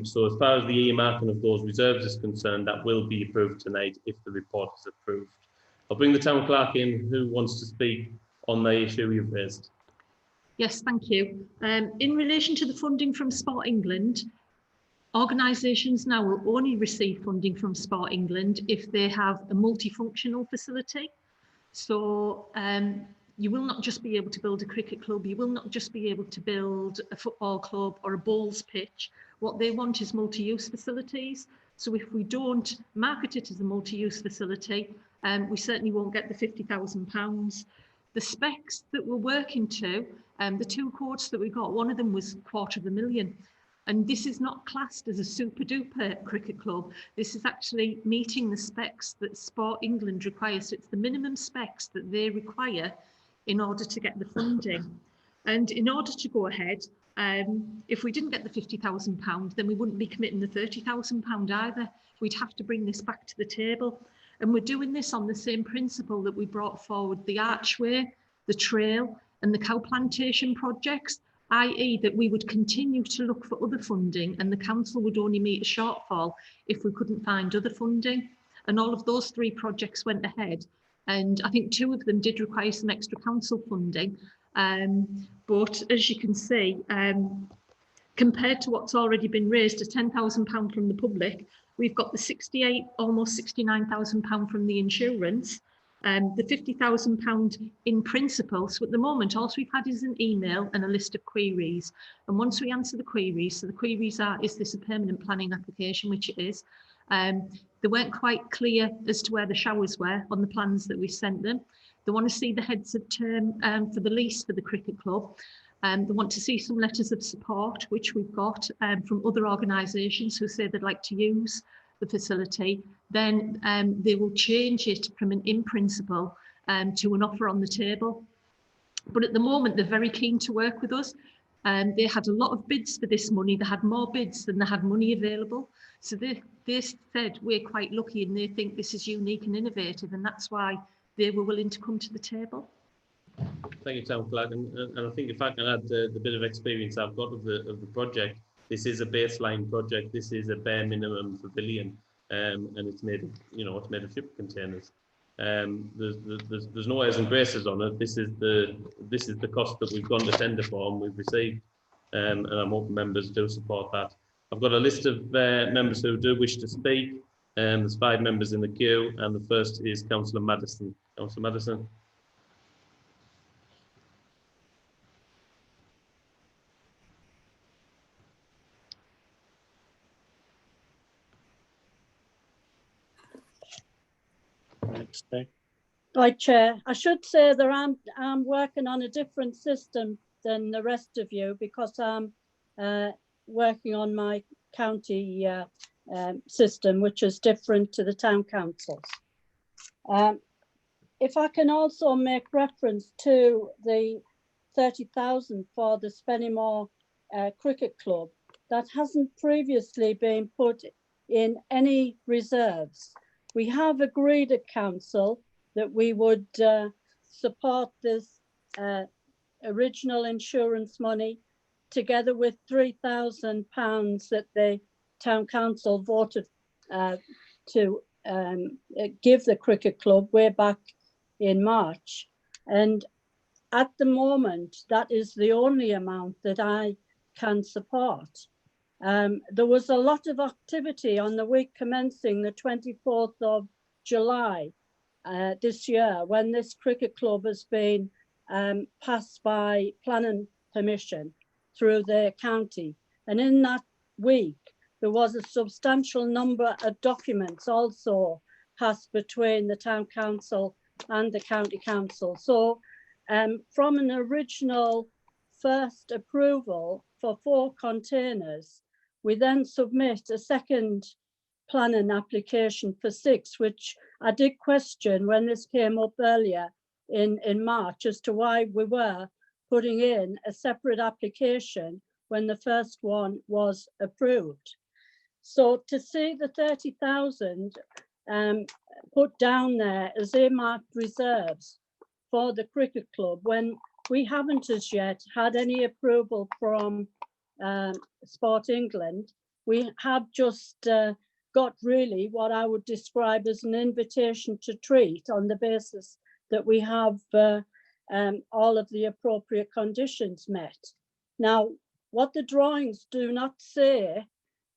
So as far as the earmarking of those reserves is concerned, that will be approved tonight if the report is approved. I'll bring the town clerk in who wants to speak on the issue you've raised. Yes, thank you. In relation to the funding from Sport England, organisations now will only receive funding from Sport England if they have a multifunctional facility. So you will not just be able to build a cricket club, you will not just be able to build a football club or a bowls pitch. What they want is multi-use facilities. So if we don't market it as a multi-use facility, we certainly won't get the £50,000. The specs that we're working to, the 2 quotes that we got, one of them was £250,000. And this is not classed as a super duper cricket club. This is actually meeting the specs that Sport England requires. So it's the minimum specs that they require in order to get the funding. And in order to go ahead, if we didn't get the £50,000, then we wouldn't be committing the £30,000 either. We'd have to bring this back to the table. And we're doing this on the same principle that we brought forward the archway, the trail, and the cow plantation projects, i.e. that we would continue to look for other funding and the council would only meet a shortfall if we couldn't find other funding. And all of those 3 projects went ahead. And I think 2 of them did require some extra council funding. But as you can see, compared to what's already been raised, a £10,000 from the public, we've got the almost £69,000 from the insurance. The £50,000 in principle. So at the moment, all we've had is an email and a list of queries. And once we answer the queries, so the queries are, is this a permanent planning application, which it is. They weren't quite clear as to where the showers were on the plans that we sent them. They want to see the heads of term for the lease for the cricket club. They want to see some letters of support, which we've got from other organisations who say they'd like to use the facility. Then they will change it from an in principle to an offer on the table. But at the moment, they're very keen to work with us. They had a lot of bids for this money. They had more bids than they had money available. So they said we're quite lucky, and they think this is unique and innovative, and that's why they were willing to come to the table. Thank you, Town Clerk. And I think if I can add the bit of experience I've got of the project, this is a baseline project. This is a bare minimum pavilion, and it's made of, it's made of shipping containers. There's no airs and graces on it. This is the cost that we've gone to tender for and we've received, and I'm hoping members do support that. I've got a list of members who do wish to speak. There's 5 members in the queue, and the first is Councillor Maddison. Councillor Maddison. Right, Chair. I should say that I'm working on a different system than the rest of you, because I'm working on my county system, which is different to the town councils. If I can also make reference to the 30,000 for the Spennymoor Cricket Club, that hasn't previously been put in any reserves. We have agreed at council that we would support this original insurance money together with £3,000 that the town council voted to give the cricket club way back in March. And at the moment, that is the only amount that I can support. There was a lot of activity on the week commencing the 24th of July this year, when this cricket club has been passed by planning permission through the county. And in that week, there was a substantial number of documents also passed between the town council and the county council. So from an original first approval for 4 containers, we then submit a second planning application for 6, which I did question when this came up earlier in March as to why we were putting in a separate application when the first one was approved. So to see the 30,000 put down there as earmarked reserves for the cricket club, when we haven't as yet had any approval from Sport England, we have just got really what I would describe as an invitation to treat on the basis that we have all of the appropriate conditions met. Now, what the drawings do not say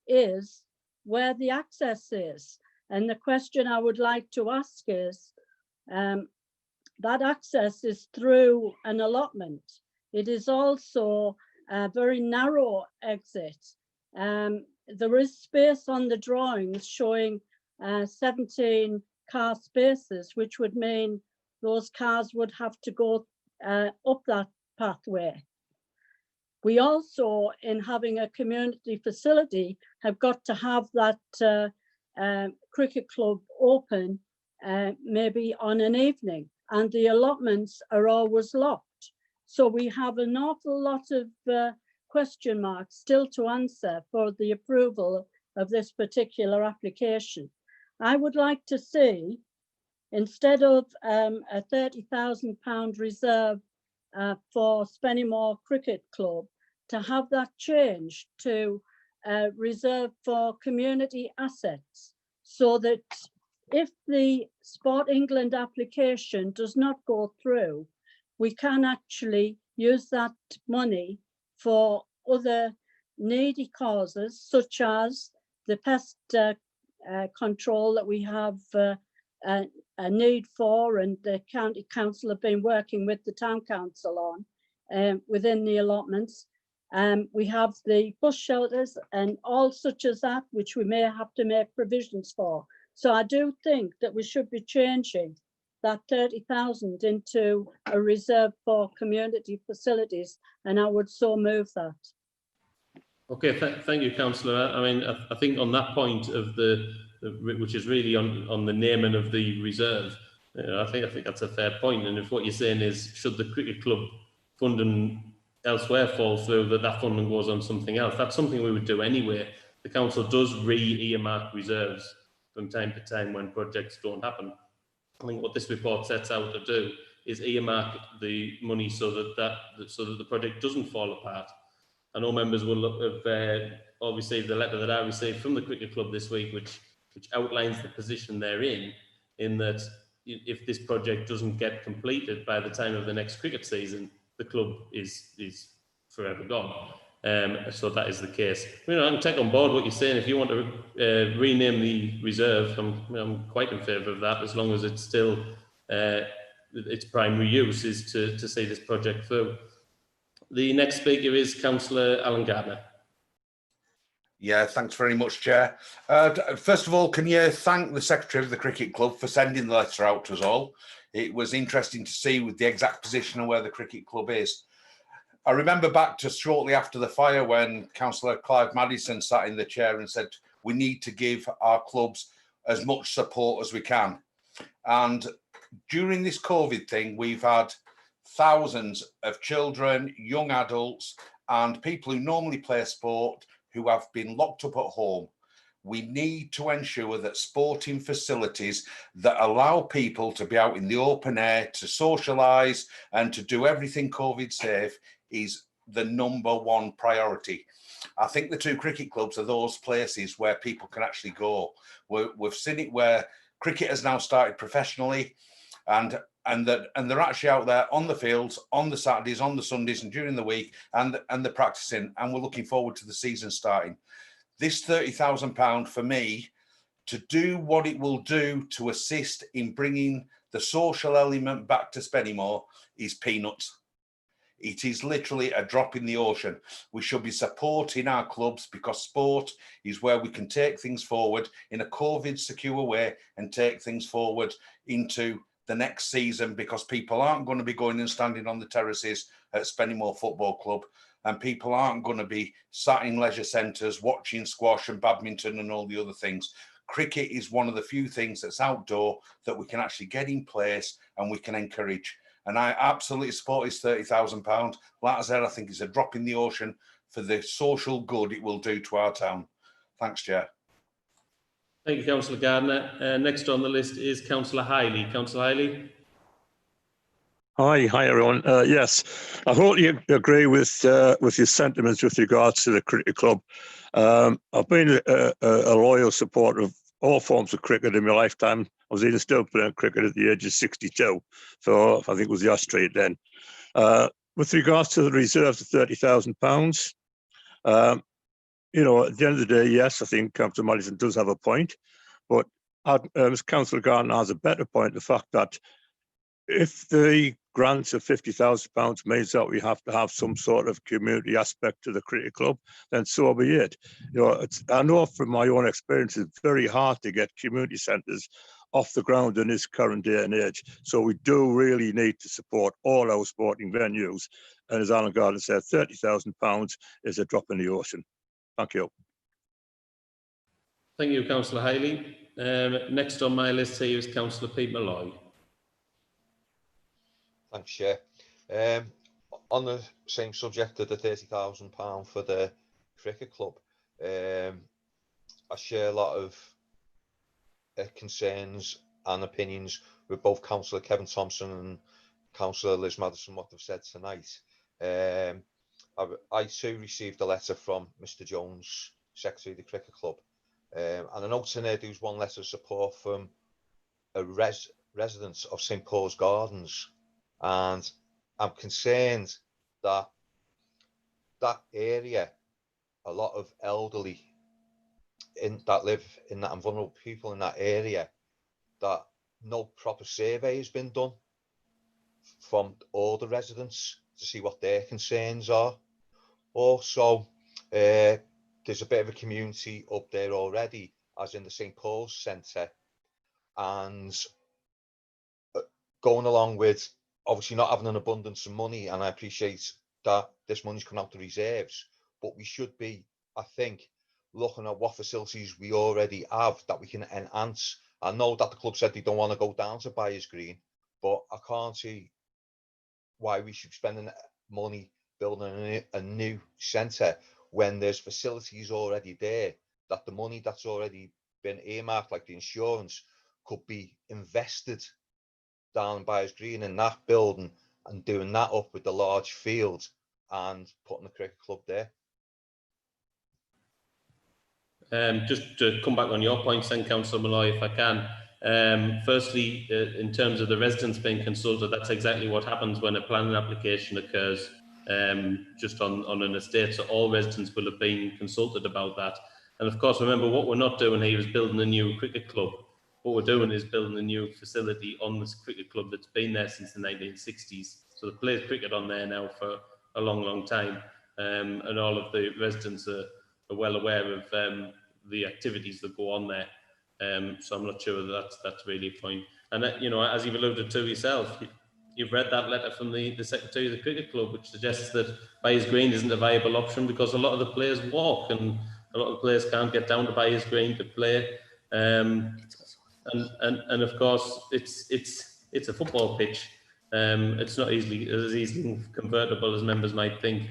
is where the access is. And the question I would like to ask is, that access is through an allotment. It is also a very narrow exit. There is space on the drawings showing 17 car spaces, which would mean those cars would have to go up that pathway. We also, in having a community facility, have got to have that cricket club open maybe on an evening, and the allotments are always locked. So we have an awful lot of question marks still to answer for the approval of this particular application. I would like to see, instead of a £30,000 reserve for Spennymoor Cricket Club, to have that changed to reserve for community assets, so that if the Sport England application does not go through, we can actually use that money for other needy causes, such as the pest control that we have a need for, and the county council have been working with the town council on within the allotments. We have the bus shelters and all such as that, which we may have to make provisions for. So I do think that we should be changing that 30,000 into a reserve for community facilities, and I would so move that. Okay, thank you, Councillor. I mean, I think on that point of which is really on the naming of the reserve, I think that's a fair point. And if what you're saying is, should the cricket club funding elsewhere fall through, that funding goes on something else, that's something we would do anyway. The council does re-earmark reserves from time to time when projects don't happen. I think what this report sets out to do is earmark the money so that the project doesn't fall apart. I know members will have all received the letter that I received from the cricket club this week, which outlines the position they're in that if this project doesn't get completed by the time of the next cricket season, the club is forever gone. So that is the case. I can take on board what you're saying. If you want to rename the reserve, I'm quite in favour of that, as long as it's still its primary use is to see this project through. The next speaker is Councillor Alan Gardner. Yeah, thanks very much, Chair. First of all, can you thank the Secretary of the Cricket Club for sending the letter out to us all? It was interesting to see with the exact position of where the cricket club is. I remember back to shortly after the fire when Councillor Clive Madison sat in the chair and said, we need to give our clubs as much support as we can. And during this COVID thing, we've had thousands of children, young adults, and people who normally play sport who have been locked up at home. We need to ensure that sporting facilities that allow people to be out in the open air, to socialise and to do everything COVID safe is the #1 priority. I think the two cricket clubs are those places where people can actually go. We've seen it where cricket has now started professionally, and they're actually out there on the fields, on the Saturdays, on the Sundays and during the week, and they're practicing, and we're looking forward to the season starting. This £30,000 for me to do what it will do to assist in bringing the social element back to Spennymoor is peanuts. It is literally a drop in the ocean. We should be supporting our clubs because sport is where we can take things forward in a COVID secure way and take things forward into the next season, because people aren't going to be going and standing on the terraces at Spennymoor Football Club, and people aren't going to be sat in leisure centres watching squash and badminton and all the other things. Cricket is one of the few things that's outdoor that we can actually get in place and we can encourage. And I absolutely support his £30,000. Like I said, I think it's a drop in the ocean for the social good it will do to our town. Thanks, Chair. Thank you, Councillor Gardner. Next on the list is Councillor Hiley. Councillor Hiley. Hi everyone. Yes, I hope you agree with your sentiments with regards to the cricket club. I've been a loyal supporter of all forms of cricket in my lifetime. I was even still playing cricket at the age of 62, so I think it was the Australia then. With regards to the reserves of £30,000, you know, at the end of the day, yes, I think Councillor Madison does have a point, but Councillor Gardner has a better point, the fact that if the grants of £50,000 means that we have to have some sort of community aspect to the cricket club, then so be it. You know, I know from my own experience, it's very hard to get community centres off the ground in this current day and age. So we do really need to support all our sporting venues. And as Alan Gardner said, £30,000 is a drop in the ocean. Thank you. Thank you, Councillor Hiley. Next on my list here is Councillor Pete Malloy. Thanks, Chair. On the same subject of the £30,000 for the cricket club, I share a lot of concerns and opinions with both Councillor Kevin Thompson and Councillor Liz Madison, what they've said tonight. I too received a letter from Mr Jones, Secretary of the Cricket Club, and I noticed in there there was one letter of support from a resident of St Paul's Gardens, and I'm concerned that that area, a lot of elderly that live in that and vulnerable people in that area, that no proper survey has been done from all the residents to see what their concerns are. Also, there's a bit of a community up there already, as in the St. Paul's Centre, and going along with obviously not having an abundance of money, and I appreciate that this money's coming out the reserves, but we should be, I think, looking at what facilities we already have that we can enhance. I know that the club said they don't want to go down to Byers Green, but I can't see why we should be spending money building a new centre when there's facilities already there, that the money that's already been earmarked, like the insurance, could be invested down Byers Green in that building and doing that up with the large field and putting the cricket club there. Just to come back on your points then, Councillor Malloy, if I can. Firstly, in terms of the residents being consulted, that's exactly what happens when a planning application occurs just on an estate. So all residents will have been consulted about that. And of course, remember, what we're not doing here is building a new cricket club. What we're doing is building a new facility on this cricket club that's been there since the 1960s. So they play cricket on there now for a long, long time. And all of the residents are well aware of the activities that go on there. So I'm not sure that that's really a point. And you know, as you've alluded to yourself, you've read that letter from the Secretary of the Cricket Club, which suggests that Byers Green isn't a viable option because a lot of the players walk and a lot of the players can't get down to Byers Green to play. And of course, it's a football pitch. It's not as easily convertible as members might think.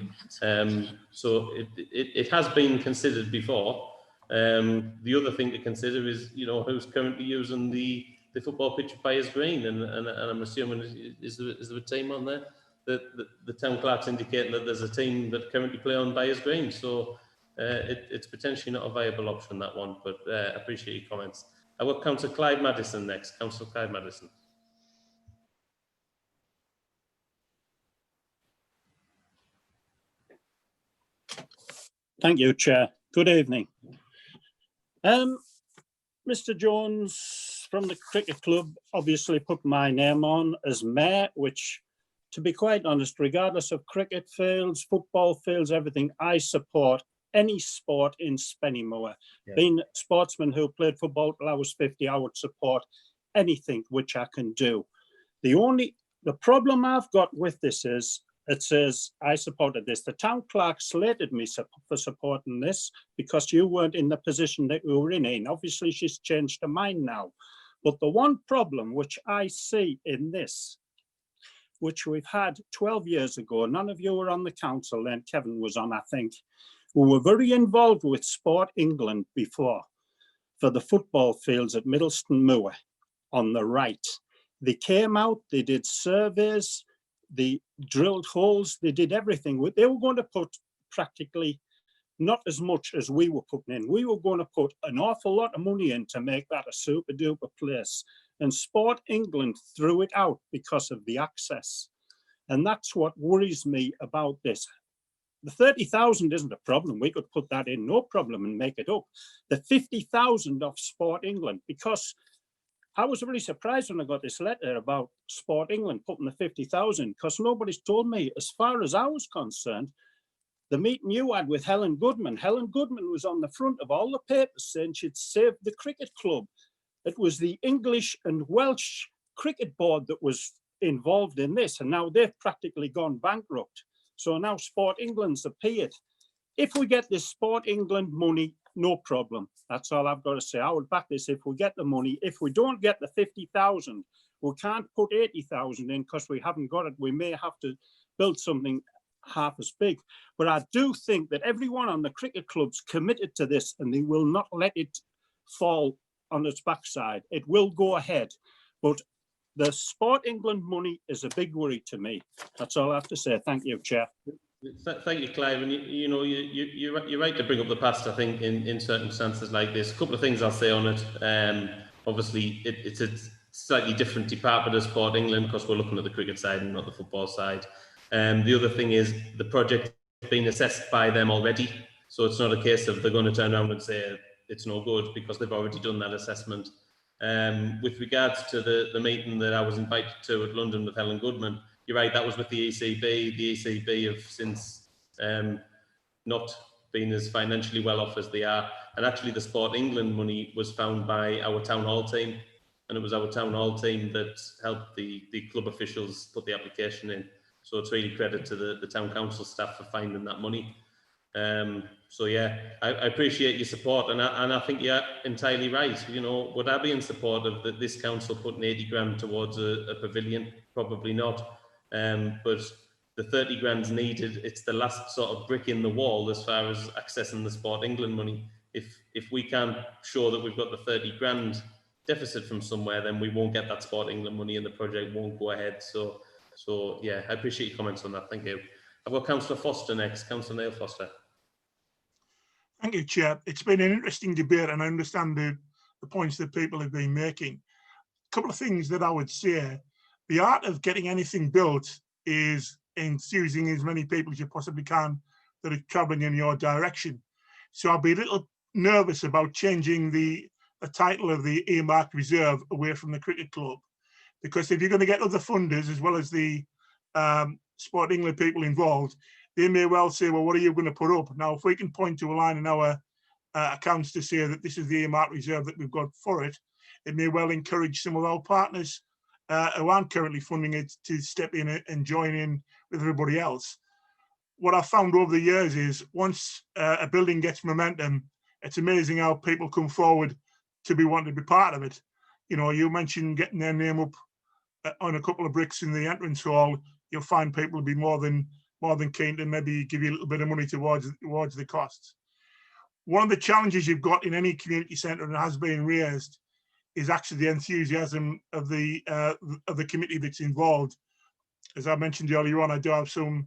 So it has been considered before. The other thing to consider is, you know, who's currently using the football pitch at Byers Green, and I'm assuming is there a team on there? The town clerk's indicating that there's a team that currently play on Byers Green, so it's potentially not a viable option, that one. But I appreciate your comments. I've got Councillor Clyde Madison next. Councillor Clyde Madison. Thank you, Chair. Good evening. Mr. Jones from the Cricket Club obviously put my name on as mayor, which, to be quite honest, regardless of cricket fields, football fields, everything, I support any sport in Spennymoor. Yeah. Being a sportsman who played football till I was 50, I would support anything which I can do. The problem I've got with this is, it says I supported this. The town clerk slated me for supporting this because you weren't in the position that you were in. Obviously, she's changed her mind now. But the one problem which I see in this, which we've had 12 years ago, none of you were on the council then, Kevin was on, I think. We were very involved with Sport England before for the football fields at Middleston Moor on the right. They came out, they did surveys, they drilled holes, they did everything. They were going to put practically not as much as we were putting in. We were going to put an awful lot of money in to make that a super duper place. And Sport England threw it out because of the access. And that's what worries me about this. The 30,000 isn't a problem. We could put that in, no problem, and make it up. The 50,000 of Sport England, because I was really surprised when I got this letter about Sport England putting the 50,000, because nobody's told me. As far as I was concerned, the meeting you had with Helen Goodman was on the front of all the papers saying she'd saved the cricket club. It was the English and Welsh Cricket Board that was involved in this, and now they've practically gone bankrupt. So now Sport England's appeared. If we get this Sport England money, no problem. That's all I've got to say. I would back this if we get the money. If we don't get the 50,000, we can't put 80,000 in because we haven't got it. We may have to build something half as big. But I do think that everyone on the cricket club's committed to this and they will not let it fall on its backside. It will go ahead. But the Sport England money is a big worry to me. That's all I have to say. Thank you, Chair. Thank you, Clive. And you're right to bring up the past. I think in circumstances like this, a couple of things I'll say on it. Obviously, it's a slightly different department of Sport England because we're looking at the cricket side and not the football side. The other thing is the project has been assessed by them already, so it's not a case of they're going to turn around and say it's no good because they've already done that assessment. With regards to the meeting that I was invited to at London with Helen Goodman, you're right, that was with the ECB. The ECB have since not been as financially well off as they are. And actually the Sport England money was found by our town hall team. And it was our town hall team that helped the club officials put the application in. So it's really credit to the town council staff for finding that money. So yeah, I appreciate your support, and I think you're entirely right. You know, would I be in support of this council putting 80 grand towards a pavilion? Probably not. But the 30 grand's needed. It's the last sort of brick in the wall as far as accessing the Sport England money. If we can't show that we've got the 30 grand deficit from somewhere, then we won't get that Sport England money and the project won't go ahead. So yeah, I appreciate your comments on that. Thank you. I've got Councillor Foster next. Councillor Neil Foster. Thank you, Chair. It's been an interesting debate, and I understand the points that people have been making. A couple of things that I would say. The art of getting anything built is enthusing as many people as you possibly can that are travelling in your direction. So I'll be a little nervous about changing the title of the earmarked reserve away from the cricket club, because if you're going to get other funders as well as the Sport England people involved, they may well say, well, what are you going to put up? Now, if we can point to a line in our accounts to say that this is the earmarked reserve that we've got for it, it may well encourage some of our partners who aren't currently funding it to step in and join in with everybody else. What I've found over the years is once a building gets momentum, it's amazing how people come forward to be wanting to be part of it. You know, you mentioned getting their name up on a couple of bricks in the entrance hall. You'll find people will be more than keen to maybe give you a little bit of money towards the costs. One of the challenges you've got in any community centre, and has been raised, is actually the enthusiasm of the committee that's involved. As I mentioned earlier on, I do have some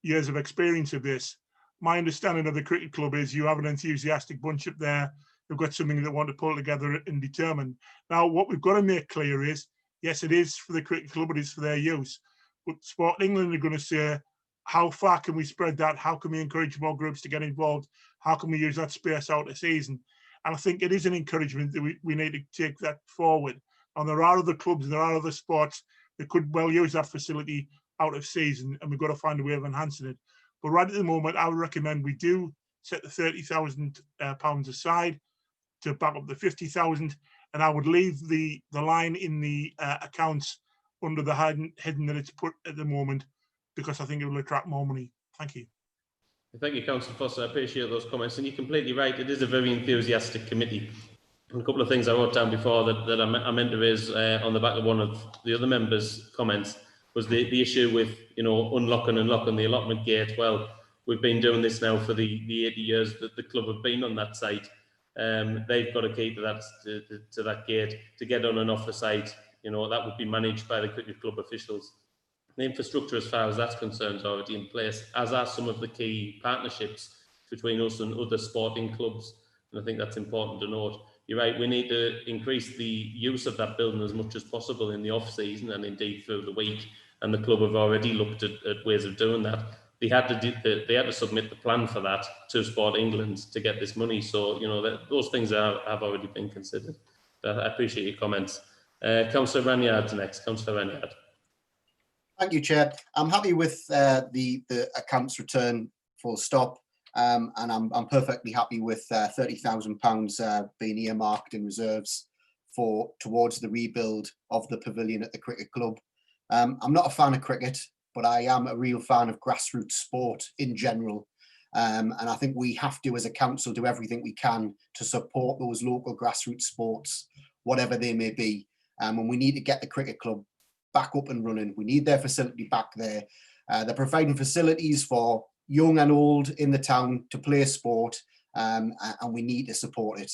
years of experience of this. My understanding of the cricket club is you have an enthusiastic bunch up there who've got something they want to pull together and determine. Now, what we've got to make clear is, yes, it is for the cricket club, it is for their use. But Sport England are going to say, how far can we spread that? How can we encourage more groups to get involved? How can we use that space out of season? And I think it is an encouragement that we need to take that forward. And there are other clubs, and there are other sports that could well use that facility out of season, and we've got to find a way of enhancing it. But right at the moment, I would recommend we do set the £30,000 aside to back up the 50,000, and I would leave the line in the accounts under the heading that it's put at the moment, because I think it will attract more money. Thank you. Thank you, Councillor Foster. I appreciate those comments. And you're completely right. It is a very enthusiastic committee. And a couple of things I wrote down before that I meant to raise on the back of one of the other members' comments was the issue with, you know, unlocking the allotment gate. Well, we've been doing this now for the 80 years that the club have been on that site. They've got a key to that gate to get on and off the site. You know, that would be managed by the cricket club officials. The infrastructure, as far as that's concerned, is already in place, as are some of the key partnerships between us and other sporting clubs. And I think that's important to note. You're right, we need to increase the use of that building as much as possible in the off-season and indeed through the week. And the club have already looked at ways of doing that. They had to submit the plan for that to Sport England to get this money. So, you know, those things have already been considered. But I appreciate your comments. Councillor Ranyard's next. Councillor Ranyard. Thank you, Chair. I'm happy with the accounts return full stop, and I'm perfectly happy with £30,000 being earmarked in reserves towards the rebuild of the pavilion at the cricket club. I'm not a fan of cricket, but I am a real fan of grassroots sport in general. And I think we have to, as a council, do everything we can to support those local grassroots sports, whatever they may be. And we need to get the cricket club back up and running. We need their facility back there. They're providing facilities for young and old in the town to play sport, and we need to support it.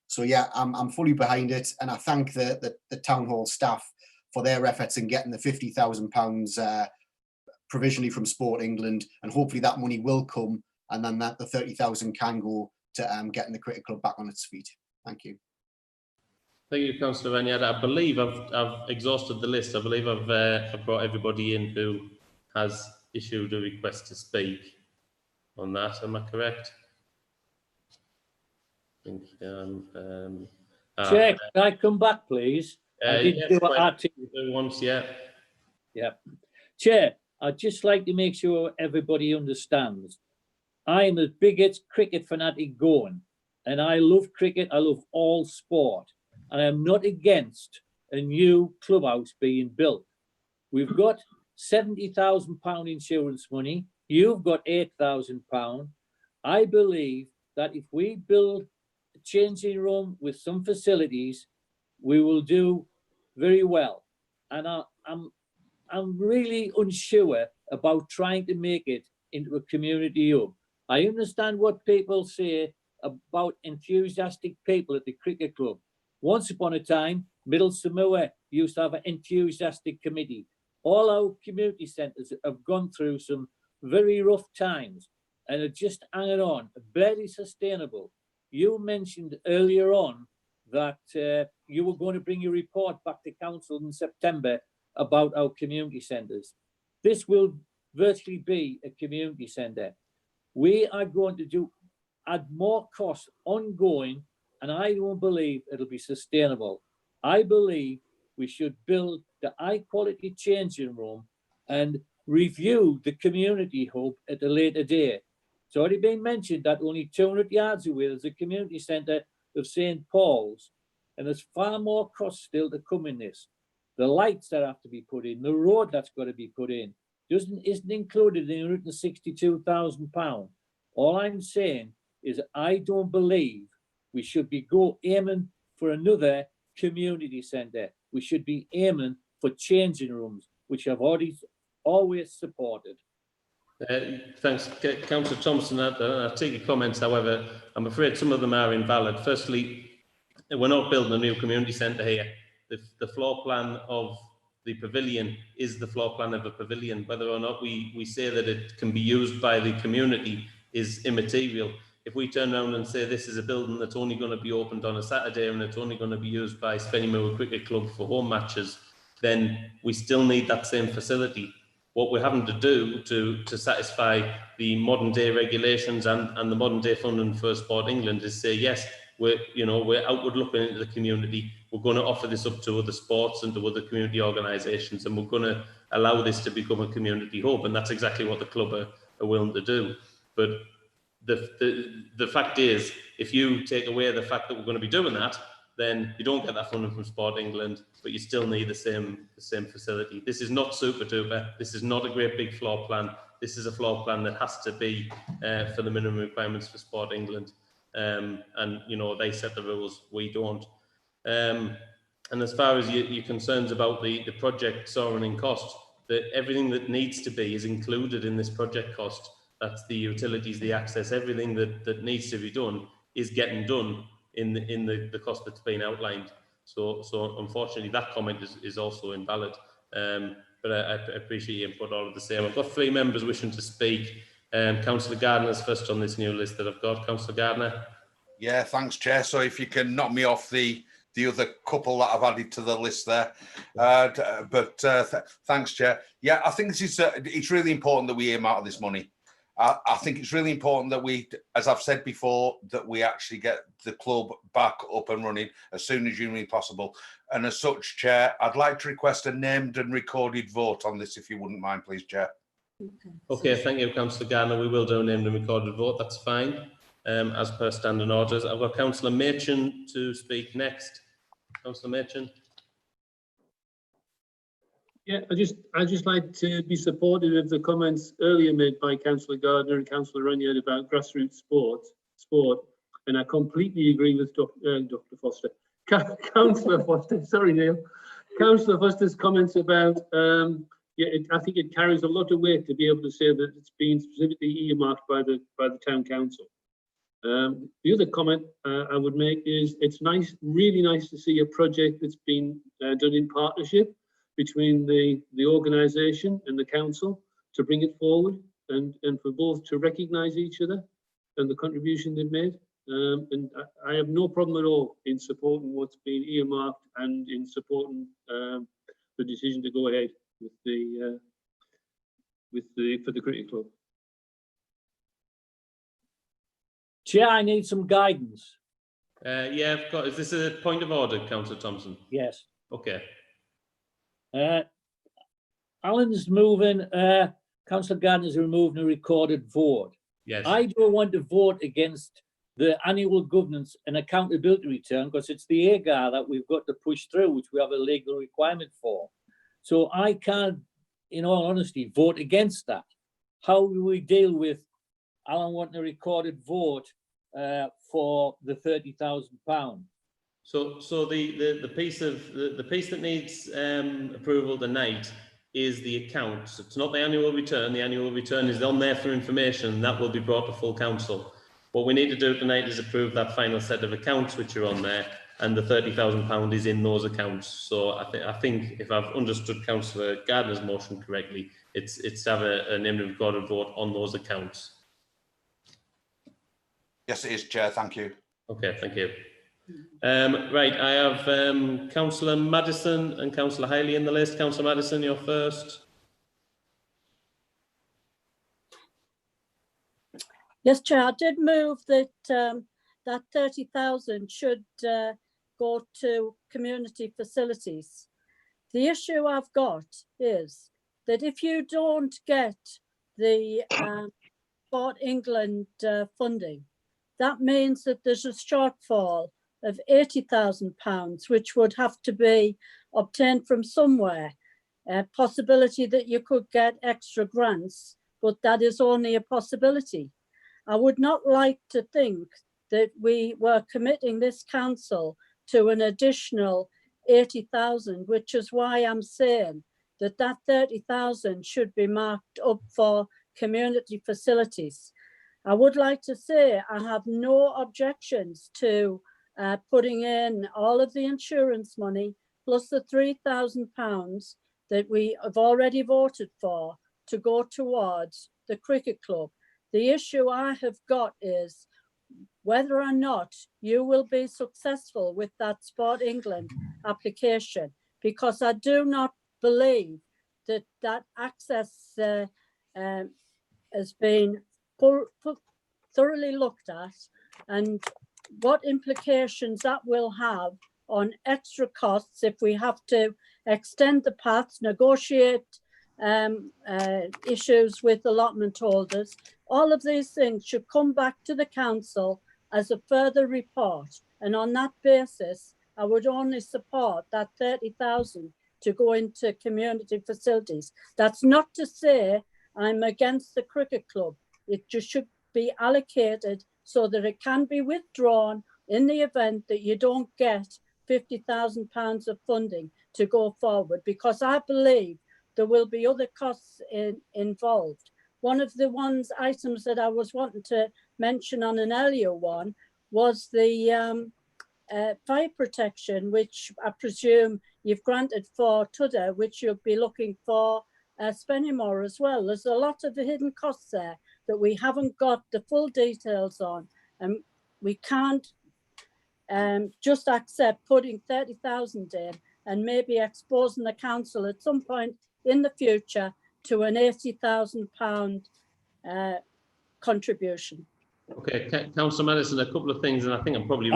So yeah, I'm fully behind it, and I thank the town hall staff for their efforts in getting the £50,000 provisionally from Sport England, and hopefully that money will come, and then that the 30,000 can go to getting the cricket club back on its feet. Thank you. Thank you, Councillor Ranyard. I believe I've exhausted the list. I believe I've brought everybody in who has issued a request to speak on that. Am I correct? I think Chair, can I come back, please? I did yes, do quite that. once, yeah. Yeah. Chair, I'd just like to make sure everybody understands. I am the biggest cricket fanatic going, and I love cricket. I love all sport, and I'm not against a new clubhouse being built. We've got £70,000 insurance money. You've got £8,000. I believe that if we build a changing room with some facilities, we will do very well. And I'm really unsure about trying to make it into a community hub. I understand what people say about enthusiastic people at the cricket club. Once upon a time, Middlesbrough Moor used to have an enthusiastic committee. All our community centres have gone through some very rough times and are just hanging on, barely sustainable. You mentioned earlier on that you were going to bring your report back to council in September about our community centres. This will virtually be a community centre. We are going to add more costs ongoing, and I don't believe it'll be sustainable. I believe we should build the high quality changing room and review the community hub at a later date. It's already been mentioned that only 200 yards away there's a community centre of St. Paul's, and there's far more costs still to come in this. The lights that have to be put in, the road that's got to be put in, isn't included in £162,000. All I'm saying is I don't believe we should be aiming for another community centre. We should be aiming for changing rooms, which I've always supported. Thanks, Councillor Thompson. I'll take your comments. However, I'm afraid some of them are invalid. Firstly, we're not building a new community centre here. The floor plan of the pavilion is the floor plan of a pavilion. Whether or not we say that it can be used by the community is immaterial. If we turn around and say this is a building that's only going to be opened on a Saturday and it's only going to be used by Spennymoor Cricket Club for home matches, then we still need that same facility. What we're having to do to satisfy the modern day regulations and the modern day funding for Sport England is say, yes, we're outward looking into the community. We're going to offer this up to other sports and to other community organisations, and we're going to allow this to become a community hub. And that's exactly what the club are willing to do. But the fact is, if you take away the fact that we're going to be doing that, then you don't get that funding from Sport England, but you still need the same facility. This is not super duper. This is not a great big floor plan. This is a floor plan that has to be for the minimum requirements for Sport England. And they set the rules, we don't. And as far as your concerns about the project soaring in cost, everything that needs to be is included in this project cost. That's the utilities, the access, everything that needs to be done is getting done in the cost that's been outlined. So unfortunately that comment is also invalid. But I appreciate your input all of the same. I've got 3 members wishing to speak. Councillor Gardner's first on this new list that I've got. Councillor Gardner. Yeah, thanks, Chair. So if you can knock me off the other couple that I've added to the list there. Thanks, Chair. Yeah, I think it's really important that we earmark of this money. I think it's really important that we, as I've said before, that we actually get the club back up and running as soon as humanly possible. And as such, Chair, I'd like to request a named and recorded vote on this, if you wouldn't mind, please, Chair. Okay, thank you, Councillor Garner. We will do a named and recorded vote. That's fine, as per standing orders. I've got Councillor Machin to speak next. Councillor Machin. Yeah, I just like to be supportive of the comments earlier made by Councillor Gardner and Councillor Runyard about grassroots sport, and I completely agree with Dr. Foster, Councillor Foster. Sorry, Neil. Councillor Foster's comments about I think it carries a lot of weight to be able to say that it's been specifically earmarked by the town council. The other comment I would make is it's nice, really nice to see a project that's been done in partnership between the organisation and the council to bring it forward and for both to recognise each other and the contribution they've made. And I have no problem at all in supporting what's been earmarked and in supporting the decision to go ahead for the cricket club. Chair, I need some guidance. Yeah, I've got, is this a point of order, Councillor Thompson? Yes. Okay. Alan's moving, Councillor Gardner's removing a recorded vote. Yes. I don't want to vote against the annual governance and accountability return because it's the AGAR that we've got to push through, which we have a legal requirement for. So I can't, in all honesty, vote against that. How do we deal with Alan wanting a recorded vote for the £30,000? So the piece that needs approval tonight is the accounts. It's not the annual return. The annual return is on there for information, and that will be brought to full council. What we need to do tonight is approve that final set of accounts which are on there, and the £30,000 is in those accounts. So I think if I've understood Councillor Gardner's motion correctly, it's to have a named and recorded vote on those accounts. Yes, it is, Chair. Thank you. Okay, thank you. Right, I have Councillor Maddison and Councillor Hiley in the list. Councillor Maddison, you're first. Yes, Chair, I did move that that 30,000 should go to community facilities. The issue I've got is that if you don't get the Sport England funding, that means that there's a shortfall of £80,000, which would have to be obtained from somewhere. A possibility that you could get extra grants, but that is only a possibility. I would not like to think that we were committing this council to an additional 80,000, which is why I'm saying that that 30,000 should be marked up for community facilities. I would like to say I have no objections to putting in all of the insurance money plus the £3,000 that we have already voted for to go towards the cricket club. The issue I have got is whether or not you will be successful with that Sport England application, because I do not believe that that access has been thoroughly looked at, and what implications that will have on extra costs if we have to extend the paths, negotiate issues with allotment holders. All of these things should come back to the council as a further report, and on that basis I would only support that 30,000 to go into community facilities. That's not to say I'm against the cricket club. It just should be allocated so that it can be withdrawn in the event that you don't get £50,000 of funding to go forward, because I believe there will be other costs involved. One of the items that I was wanting to mention on an earlier one was the fire protection, which I presume you've granted for Tudor, which you'll be looking for Spennymoor as well. There's a lot of hidden costs there that we haven't got the full details on, and we can't just accept putting 30,000 in and maybe exposing the council at some point in the future to an £80,000 contribution. Okay, Councillor Madison, a couple of things, and I think I'm probably...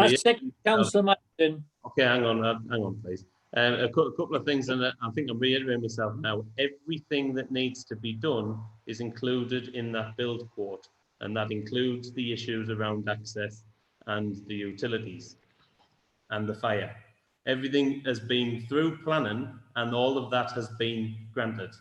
Councillor Madison. Okay, hang on, please. A couple of things, and I think I'm reiterating myself now. Everything that needs to be done is included in that build quote, and that includes the issues around access and the utilities and the fire. Everything has been through planning, and all of that has been granted.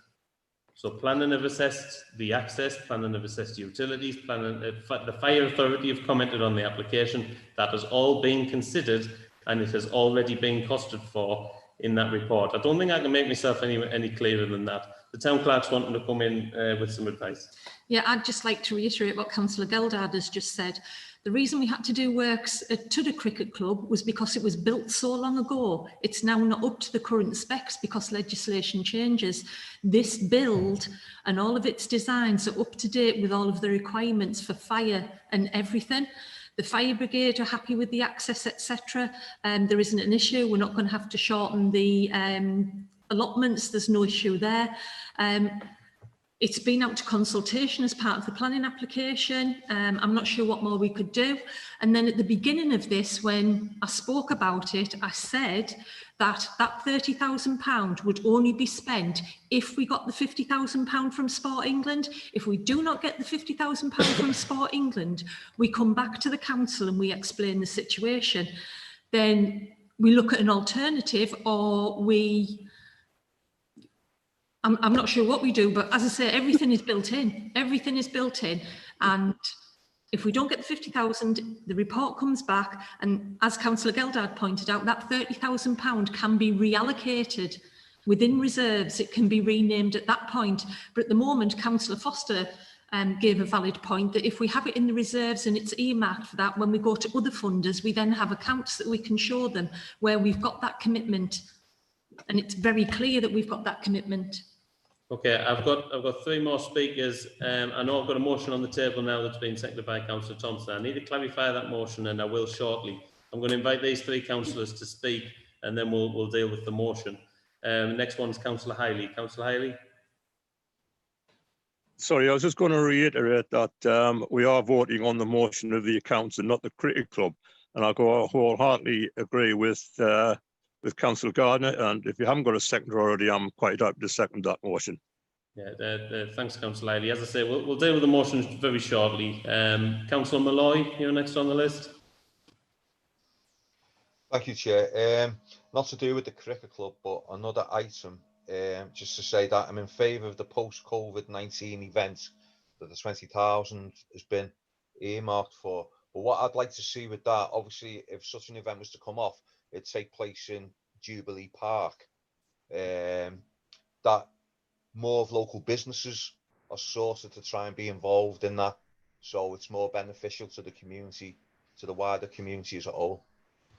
So planning have assessed the access, planning have assessed utilities, planning, the fire authority have commented on the application. That has all been considered, and it has already been costed for in that report. I don't think I can make myself any clearer than that. The town clerk's wanting to come in with some advice. Yeah, I'd just like to reiterate what Councillor Geldard has just said. The reason we had to do works at Tudor Cricket Club was because it was built so long ago. It's now not up to the current specs because legislation changes. This build and all of its designs are up to date with all of the requirements for fire and everything. The fire brigade are happy with the access, etc. There isn't an issue. We're not going to have to shorten the allotments. There's no issue there. It's been out to consultation as part of the planning application. I'm not sure what more we could do. And then at the beginning of this, when I spoke about it, I said that that £30,000 would only be spent if we got the £50,000 from Sport England. If we do not get the £50,000 from Sport England, we come back to the council and we explain the situation. Then we look at an alternative, or I'm not sure what we do, but as I say, everything is built in. Everything is built in. And if we don't get the 50,000, the report comes back. And as Councillor Geldard pointed out, that £30,000 can be reallocated within reserves. It can be renamed at that point. But at the moment, Councillor Foster gave a valid point that if we have it in the reserves and it's earmarked for that, when we go to other funders, we then have accounts that we can show them where we've got that commitment. And it's very clear that we've got that commitment. Okay, I've got 3 more speakers. I know I've got a motion on the table now that's been seconded by Councillor Thompson. I need to clarify that motion, and I will shortly. I'm going to invite these 3 councillors to speak, and then we'll deal with the motion. Next one is Councillor Hiley. Councillor Hiley. Sorry, I was just going to reiterate that we are voting on the motion of the accounts and not the cricket club, and I wholeheartedly agree with Councillor Gardner, and if you haven't got a second already, I'm quite happy to second that motion. Yeah, thanks, Councillor Hiley. As I say, we'll deal with the motion very shortly. Councillor Malloy, you're next on the list. Thank you, Chair. Not to do with the cricket club, but another item, just to say that I'm in favour of the post-COVID-19 event that the 20,000 has been earmarked for. But what I'd like to see with that, obviously, if such an event was to come off, it'd take place in Jubilee Park. That more of local businesses are sorted to try and be involved in that, so it's more beneficial to the community, to the wider community as a whole.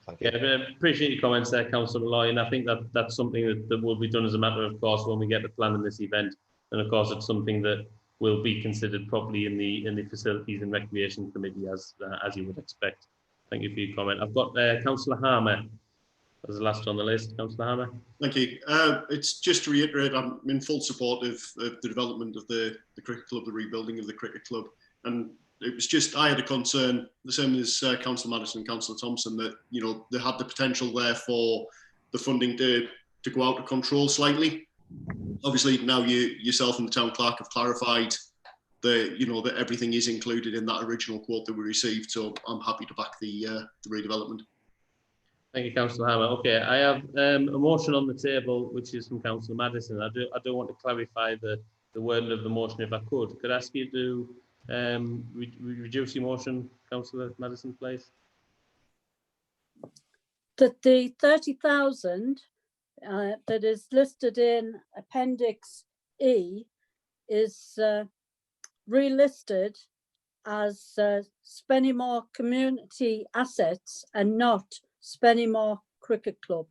Thank you. Yeah, I appreciate your comments there, Councillor Malloy, and I think that's something that will be done as a matter of course when we get to planning this event, and of course it's something that will be considered properly in the Facilities and Recreation Committee as you would expect. Thank you for your comment. I've got Councillor Harmer as the last on the list. Councillor Harmer. Thank you. It's just to reiterate, I'm in full support of the development of the cricket club, the rebuilding of the cricket club. And it was just, I had a concern, the same as Councillor Madison and Councillor Thompson, that, you know, they had the potential there for the funding to go out of control slightly. Obviously, now yourself and the town clerk have clarified that everything is included in that original quote that we received. So I'm happy to back the redevelopment. Thank you, Councillor Hammer. Okay, I have a motion on the table, which is from Councillor Madison. I do want to clarify the wording of the motion, if I could. Could I ask you to reduce your motion, Councillor Madison, please? That the 30,000 that is listed in Appendix E is relisted as Spennymoor Community Assets and not Spennymoor Cricket Club.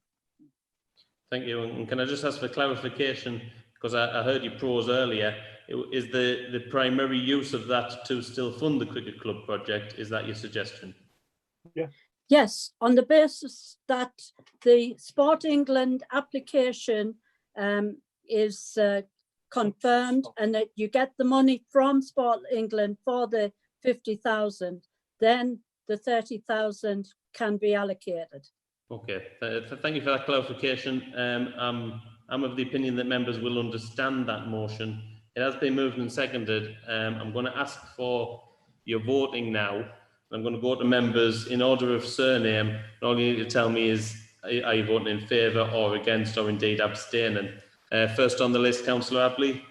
Thank you. And can I just ask for clarification, because I heard you prose earlier, is the primary use of that to still fund the cricket club project? Is that your suggestion? Yeah. Yes, on the basis that the Sport England application is confirmed and that you get the money from Sport England for the 50,000, then the 30,000 can be allocated. Okay, thank you for that clarification. I'm of the opinion that members will understand that motion. It has been moved and seconded. I'm going to ask for your voting now. I'm going to go to members in order of surname. And all you need to tell me is, are you voting in favour or against, or indeed abstaining? First on the list, Councillor Abley.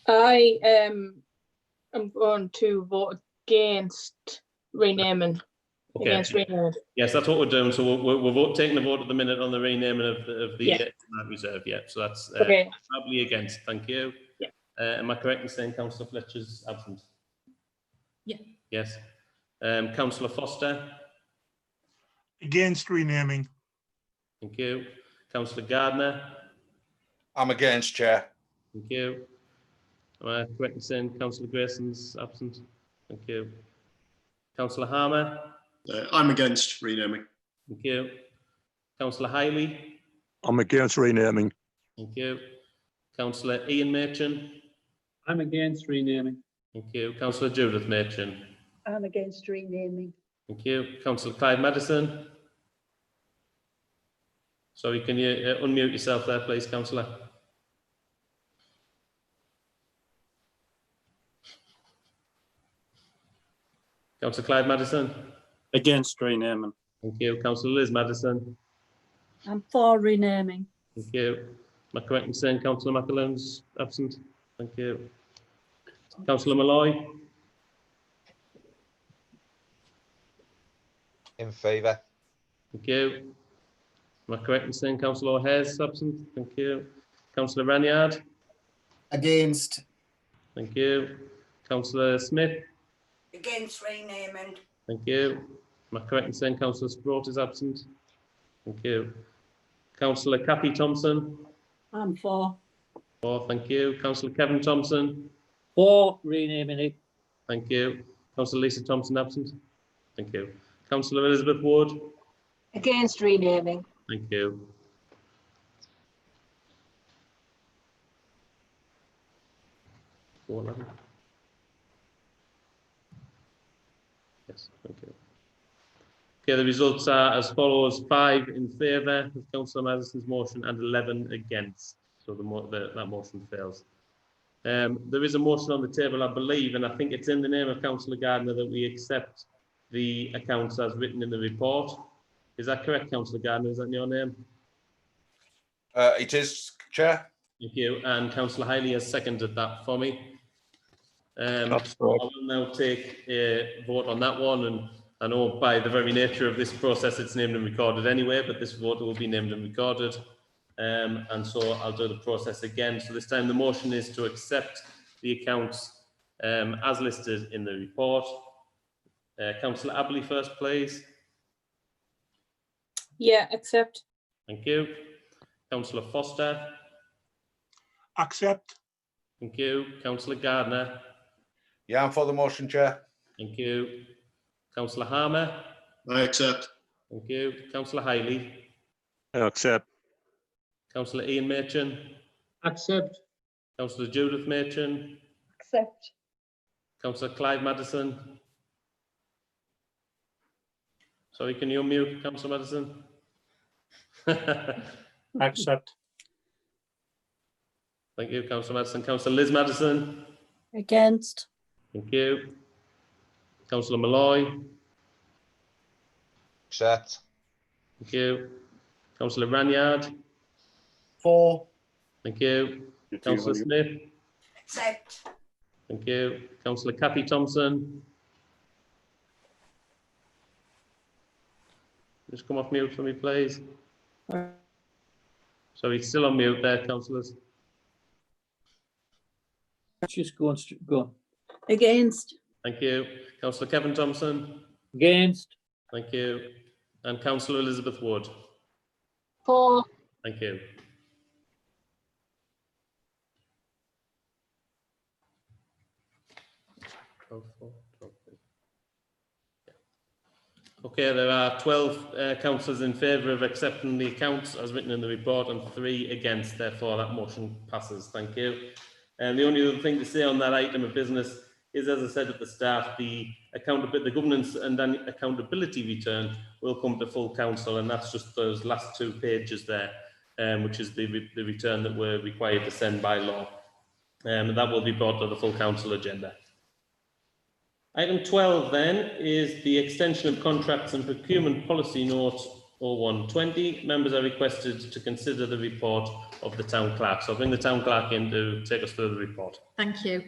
I am going to vote against renaming. Okay. Against renaming. Yes, that's what we're doing. So we're taking a vote at the minute on the renaming of the reserve. Yeah, so that's Okay. probably against. Thank you. Yeah. Am I correct in saying Councillor Fletcher's absent? Yeah. Yes. Councillor Foster. Against renaming. Thank you. Councillor Gardner. I'm against, Chair. Thank you. Am I correct in saying Councillor Grayson's absent? Thank you. Councillor Harmer. I'm against renaming. Thank you. Councillor Hiley. I'm against renaming. Thank you. Councillor Ian Machin. I'm against renaming. Thank you. Councillor Judith Machin. I'm against renaming. Thank you. Councillor Clive Madison. Sorry, can you unmute yourself there, please, Councillor? Councillor Clive Madison. Against renaming. Thank you. Councillor Liz Madison. I'm for renaming. Thank you. Am I correct in saying Councillor McAloon's absent? Thank you. Councillor Malloy. In favour. Thank you. Am I correct in saying Councillor O'Hare's absent? Thank you. Councillor Ranyard. Against. Thank you. Councillor Smith. Against renaming. Thank you. Am I correct in saying Councillor Sprott is absent? Thank you. Councillor Kathy Thompson. I'm for. For, thank you. Councillor Kevin Thompson. For renaming it. Thank you. Councillor Lisa Thompson absent. Thank you. Councillor Elizabeth Wood. Against renaming. Thank you. Yes, thank you. Okay, the results are as follows: 5 in favour of Councillor Madison's motion and 11 against. So that motion fails. There is a motion on the table, I believe, and I think it's in the name of Councillor Gardner that we accept the accounts as written in the report. Is that correct, Councillor Gardner? Is that your name? It is, Chair. Thank you. And Councillor Hiley has seconded that for me. That's so right. I will now take a vote on that one, and I know by the very nature of this process it's named and recorded anyway, but this vote will be named and recorded. And so I'll do the process again. So this time the motion is to accept the accounts as listed in the report. Councillor Abley first, please. Yeah, accept. Thank you. Councillor Foster. Accept. Thank you. Councillor Gardner. Yeah, I'm for the motion, Chair. Thank you. Councillor Harmer. I accept. Thank you. Councillor Hiley. I accept. Councillor Ian Machin. Accept. Councillor Judith Machin. Accept. Councillor Clive Madison. Sorry, can you unmute, Councillor Madison? Accept. Thank you, Councillor Madison. Councillor Liz Madison. Against. Thank you. Councillor Malloy. Accept. Thank you. Councillor Ranyard. For. Thank you. Councillor Smith. Accept. Thank you. Councillor Kathy Thompson. Just come off mute for me, please. Sorry, still on mute there, councillors. Just go on. Against. Thank you. Councillor Kevin Thompson. Against. Thank you. And Councillor Elizabeth Wood. For. Thank you. Okay, there are 12 councillors in favour of accepting the accounts as written in the report and 3 against. Therefore, that motion passes. Thank you. And the only other thing to say on that item of business is, as I said at the start, the governance and accountability return will come to full council, and that's just those last 2 pages there, which is the return that we're required to send by law. And that will be brought to the full council agenda. Item 12 then is the extension of contracts and procurement policy note 0120. Members are requested to consider the report of the town clerk. So I'll bring the town clerk in to take us through the report. Thank you.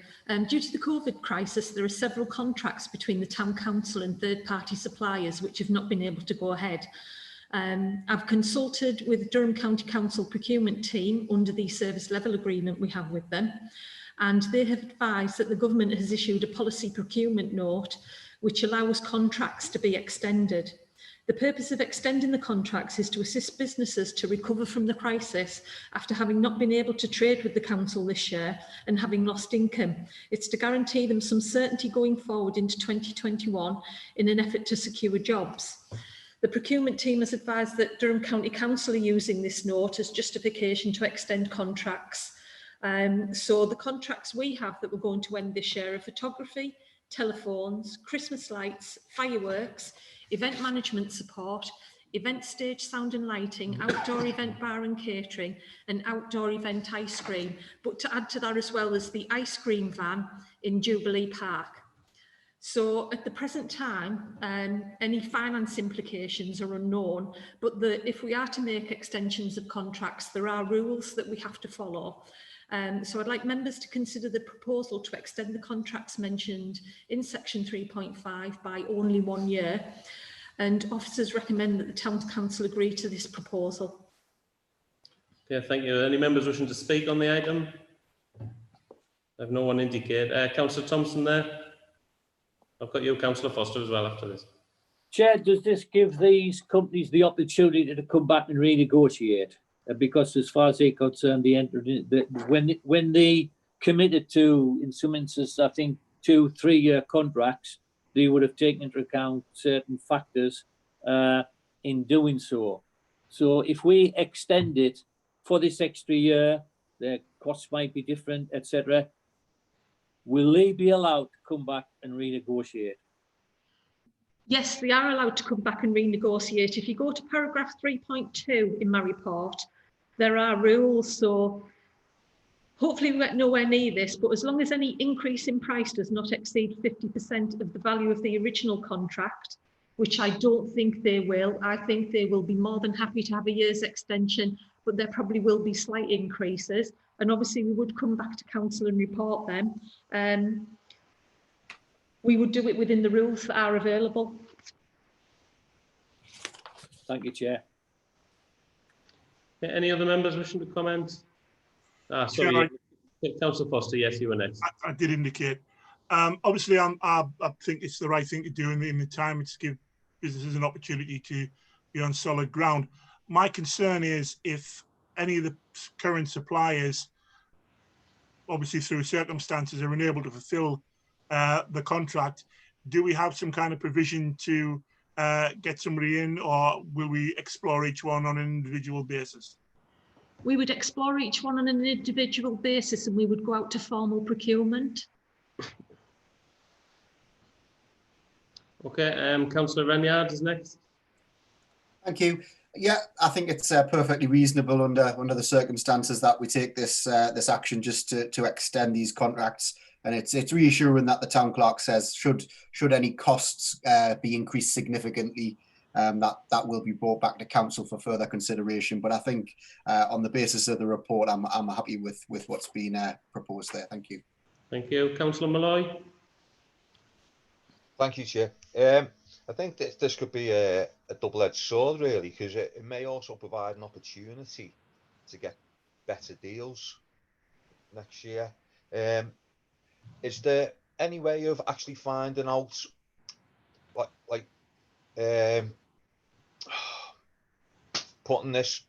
Due to the COVID crisis, there are several contracts between the town council and third-party suppliers which have not been able to go ahead. I've consulted with Durham County Council procurement team under the service level agreement we have with them, and they have advised that the government has issued a policy procurement note which allows contracts to be extended. The purpose of extending the contracts is to assist businesses to recover from the crisis after having not been able to trade with the council this year and having lost income. It's to guarantee them some certainty going forward into 2021 in an effort to secure jobs. The procurement team has advised that Durham County Council are using this note as justification to extend contracts. So the contracts we have that we're going to end this year are photography, telephones, Christmas lights, fireworks, event management support, event stage sound and lighting, outdoor event bar and catering, and outdoor event ice cream. But to add to that as well as the ice cream van in Jubilee Park. So at the present time, any finance implications are unknown, but if we are to make extensions of contracts, there are rules that we have to follow. So I'd like members to consider the proposal to extend the contracts mentioned in section 3.5 by only 1 year. And officers recommend that the Town Council agree to this proposal. Okay, thank you. Any members wishing to speak on the item? I have no one indicate. Councillor Thompson there? I've got you, Councillor Foster, as well after this. Chair, does this give these companies the opportunity to come back and renegotiate? Because as far as they're concerned, when they committed to, in some instances, I think 2-3 year contracts, they would have taken into account certain factors in doing so. So if we extend it for this extra year, the costs might be different, etc. Will they be allowed to come back and renegotiate? Yes, they are allowed to come back and renegotiate. If you go to paragraph 3.2 in my report, there are rules. So hopefully we get nowhere near this, but as long as any increase in price does not exceed 50% of the value of the original contract, which I don't think they will, I think they will be more than happy to have a year's extension, but there probably will be slight increases. And obviously we would come back to council and report them. We would do it within the rules that are available. Thank you, Chair. Any other members wishing to comment? Sorry, Councillor Foster, yes, you were next. I did indicate. Obviously, I think it's the right thing to do in the time to give businesses an opportunity to be on solid ground. My concern is if any of the current suppliers, obviously through circumstances, are unable to fulfil the contract, do we have some kind of provision to get somebody in, or will we explore each one on an individual basis? We would explore each one on an individual basis and we would go out to formal procurement. Okay, Councillor Ranyard is next. Thank you. Yeah, I think it's perfectly reasonable under the circumstances that we take this this action just to extend these contracts. And it's reassuring that the town clerk says should any costs be increased significantly, that will be brought back to council for further consideration. But I think on the basis of the report, I'm happy with what's been proposed there. Thank you. Thank you, Councillor Malloy. Thank you, Chair. I think that this could be a double-edged sword, really, because it may also provide an opportunity to get better deals next year. Is there any way of actually finding out, putting this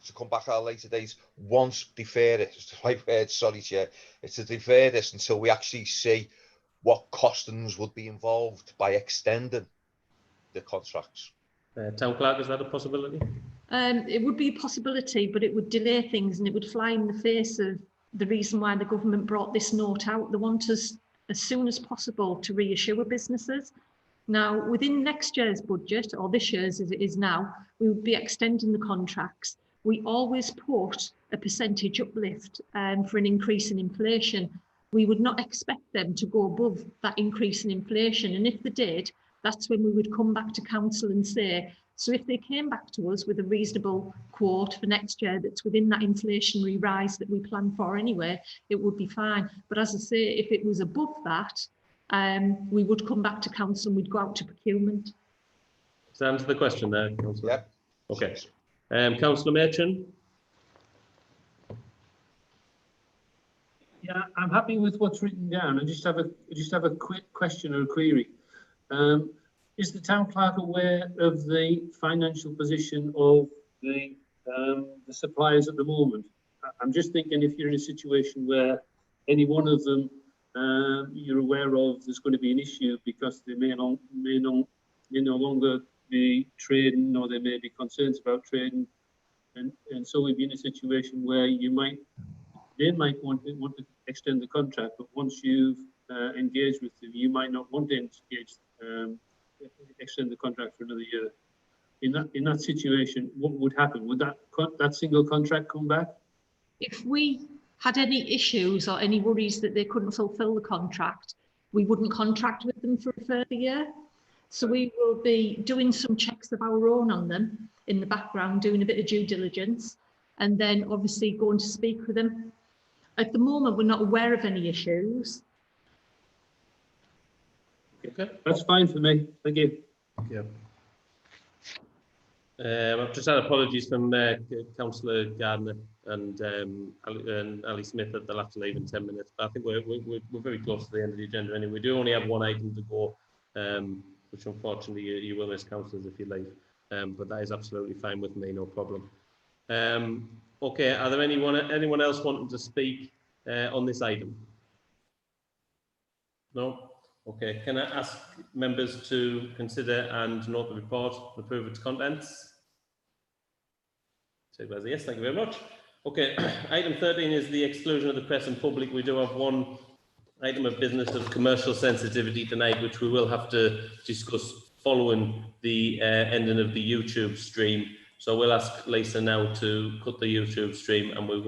to come back at a later date, once defer it, it's the right word, sorry, Chair, it's to defer this until we actually see what costings would be involved by extending the contracts? Town Clerk, is that a possibility? It would be a possibility, but it would delay things and it would fly in the face of the reason why the government brought this note out. They want us as soon as possible to reassure businesses. Now, within next year's budget, or this year's as it is now, we would be extending the contracts. We always put a percentage uplift for an increase in inflation. We would not expect them to go above that increase in inflation. And if they did, that's when we would come back to council and say, so if they came back to us with a reasonable quote for next year that's within that inflationary rise that we plan for anyway, it would be fine. But as I say, if it was above that, we would come back to council and we'd go out to procurement. Does that answer the question there, Councillor? Yep. Okay. Councillor Machin? Yeah, I'm happy with what's written down. I just have a quick question or a query. Is the town clerk aware of the financial position of the suppliers at the moment? I'm just thinking if you're in a situation where any one of them you're aware of there's going to be an issue because they may no longer be trading, or there may be concerns about trading, and so we'd be in a situation where they might want to extend the contract, but once you've engaged with them, you might not want to extend the contract for another year. In that situation, what would happen? Would that single contract come back? If we had any issues or any worries that they couldn't fulfil the contract, we wouldn't contract with them for a further year. So we will be doing some checks of our own on them in the background, doing a bit of due diligence, and then obviously going to speak with them. At the moment, we're not aware of any issues. Okay, that's fine for me. Thank you. Yeah. I've just had apologies from Councillor Gardner and Ali Smith at the last 10 minutes, but I think we're very close to the end of the agenda anyway. We do only have one item to go, which unfortunately you will miss, councillors, if you leave, but that is absolutely fine with me, no problem. Okay, are there anyone else wanting to speak on this item? No? Okay, can I ask members to consider and note the report, approve its contents? Yes, thank you very much. Okay, item 13 is the exclusion of the press and public. We do have one item of business of commercial sensitivity tonight, which we will have to discuss following the ending of the YouTube stream. So we'll ask Lisa now to cut the YouTube stream, and we will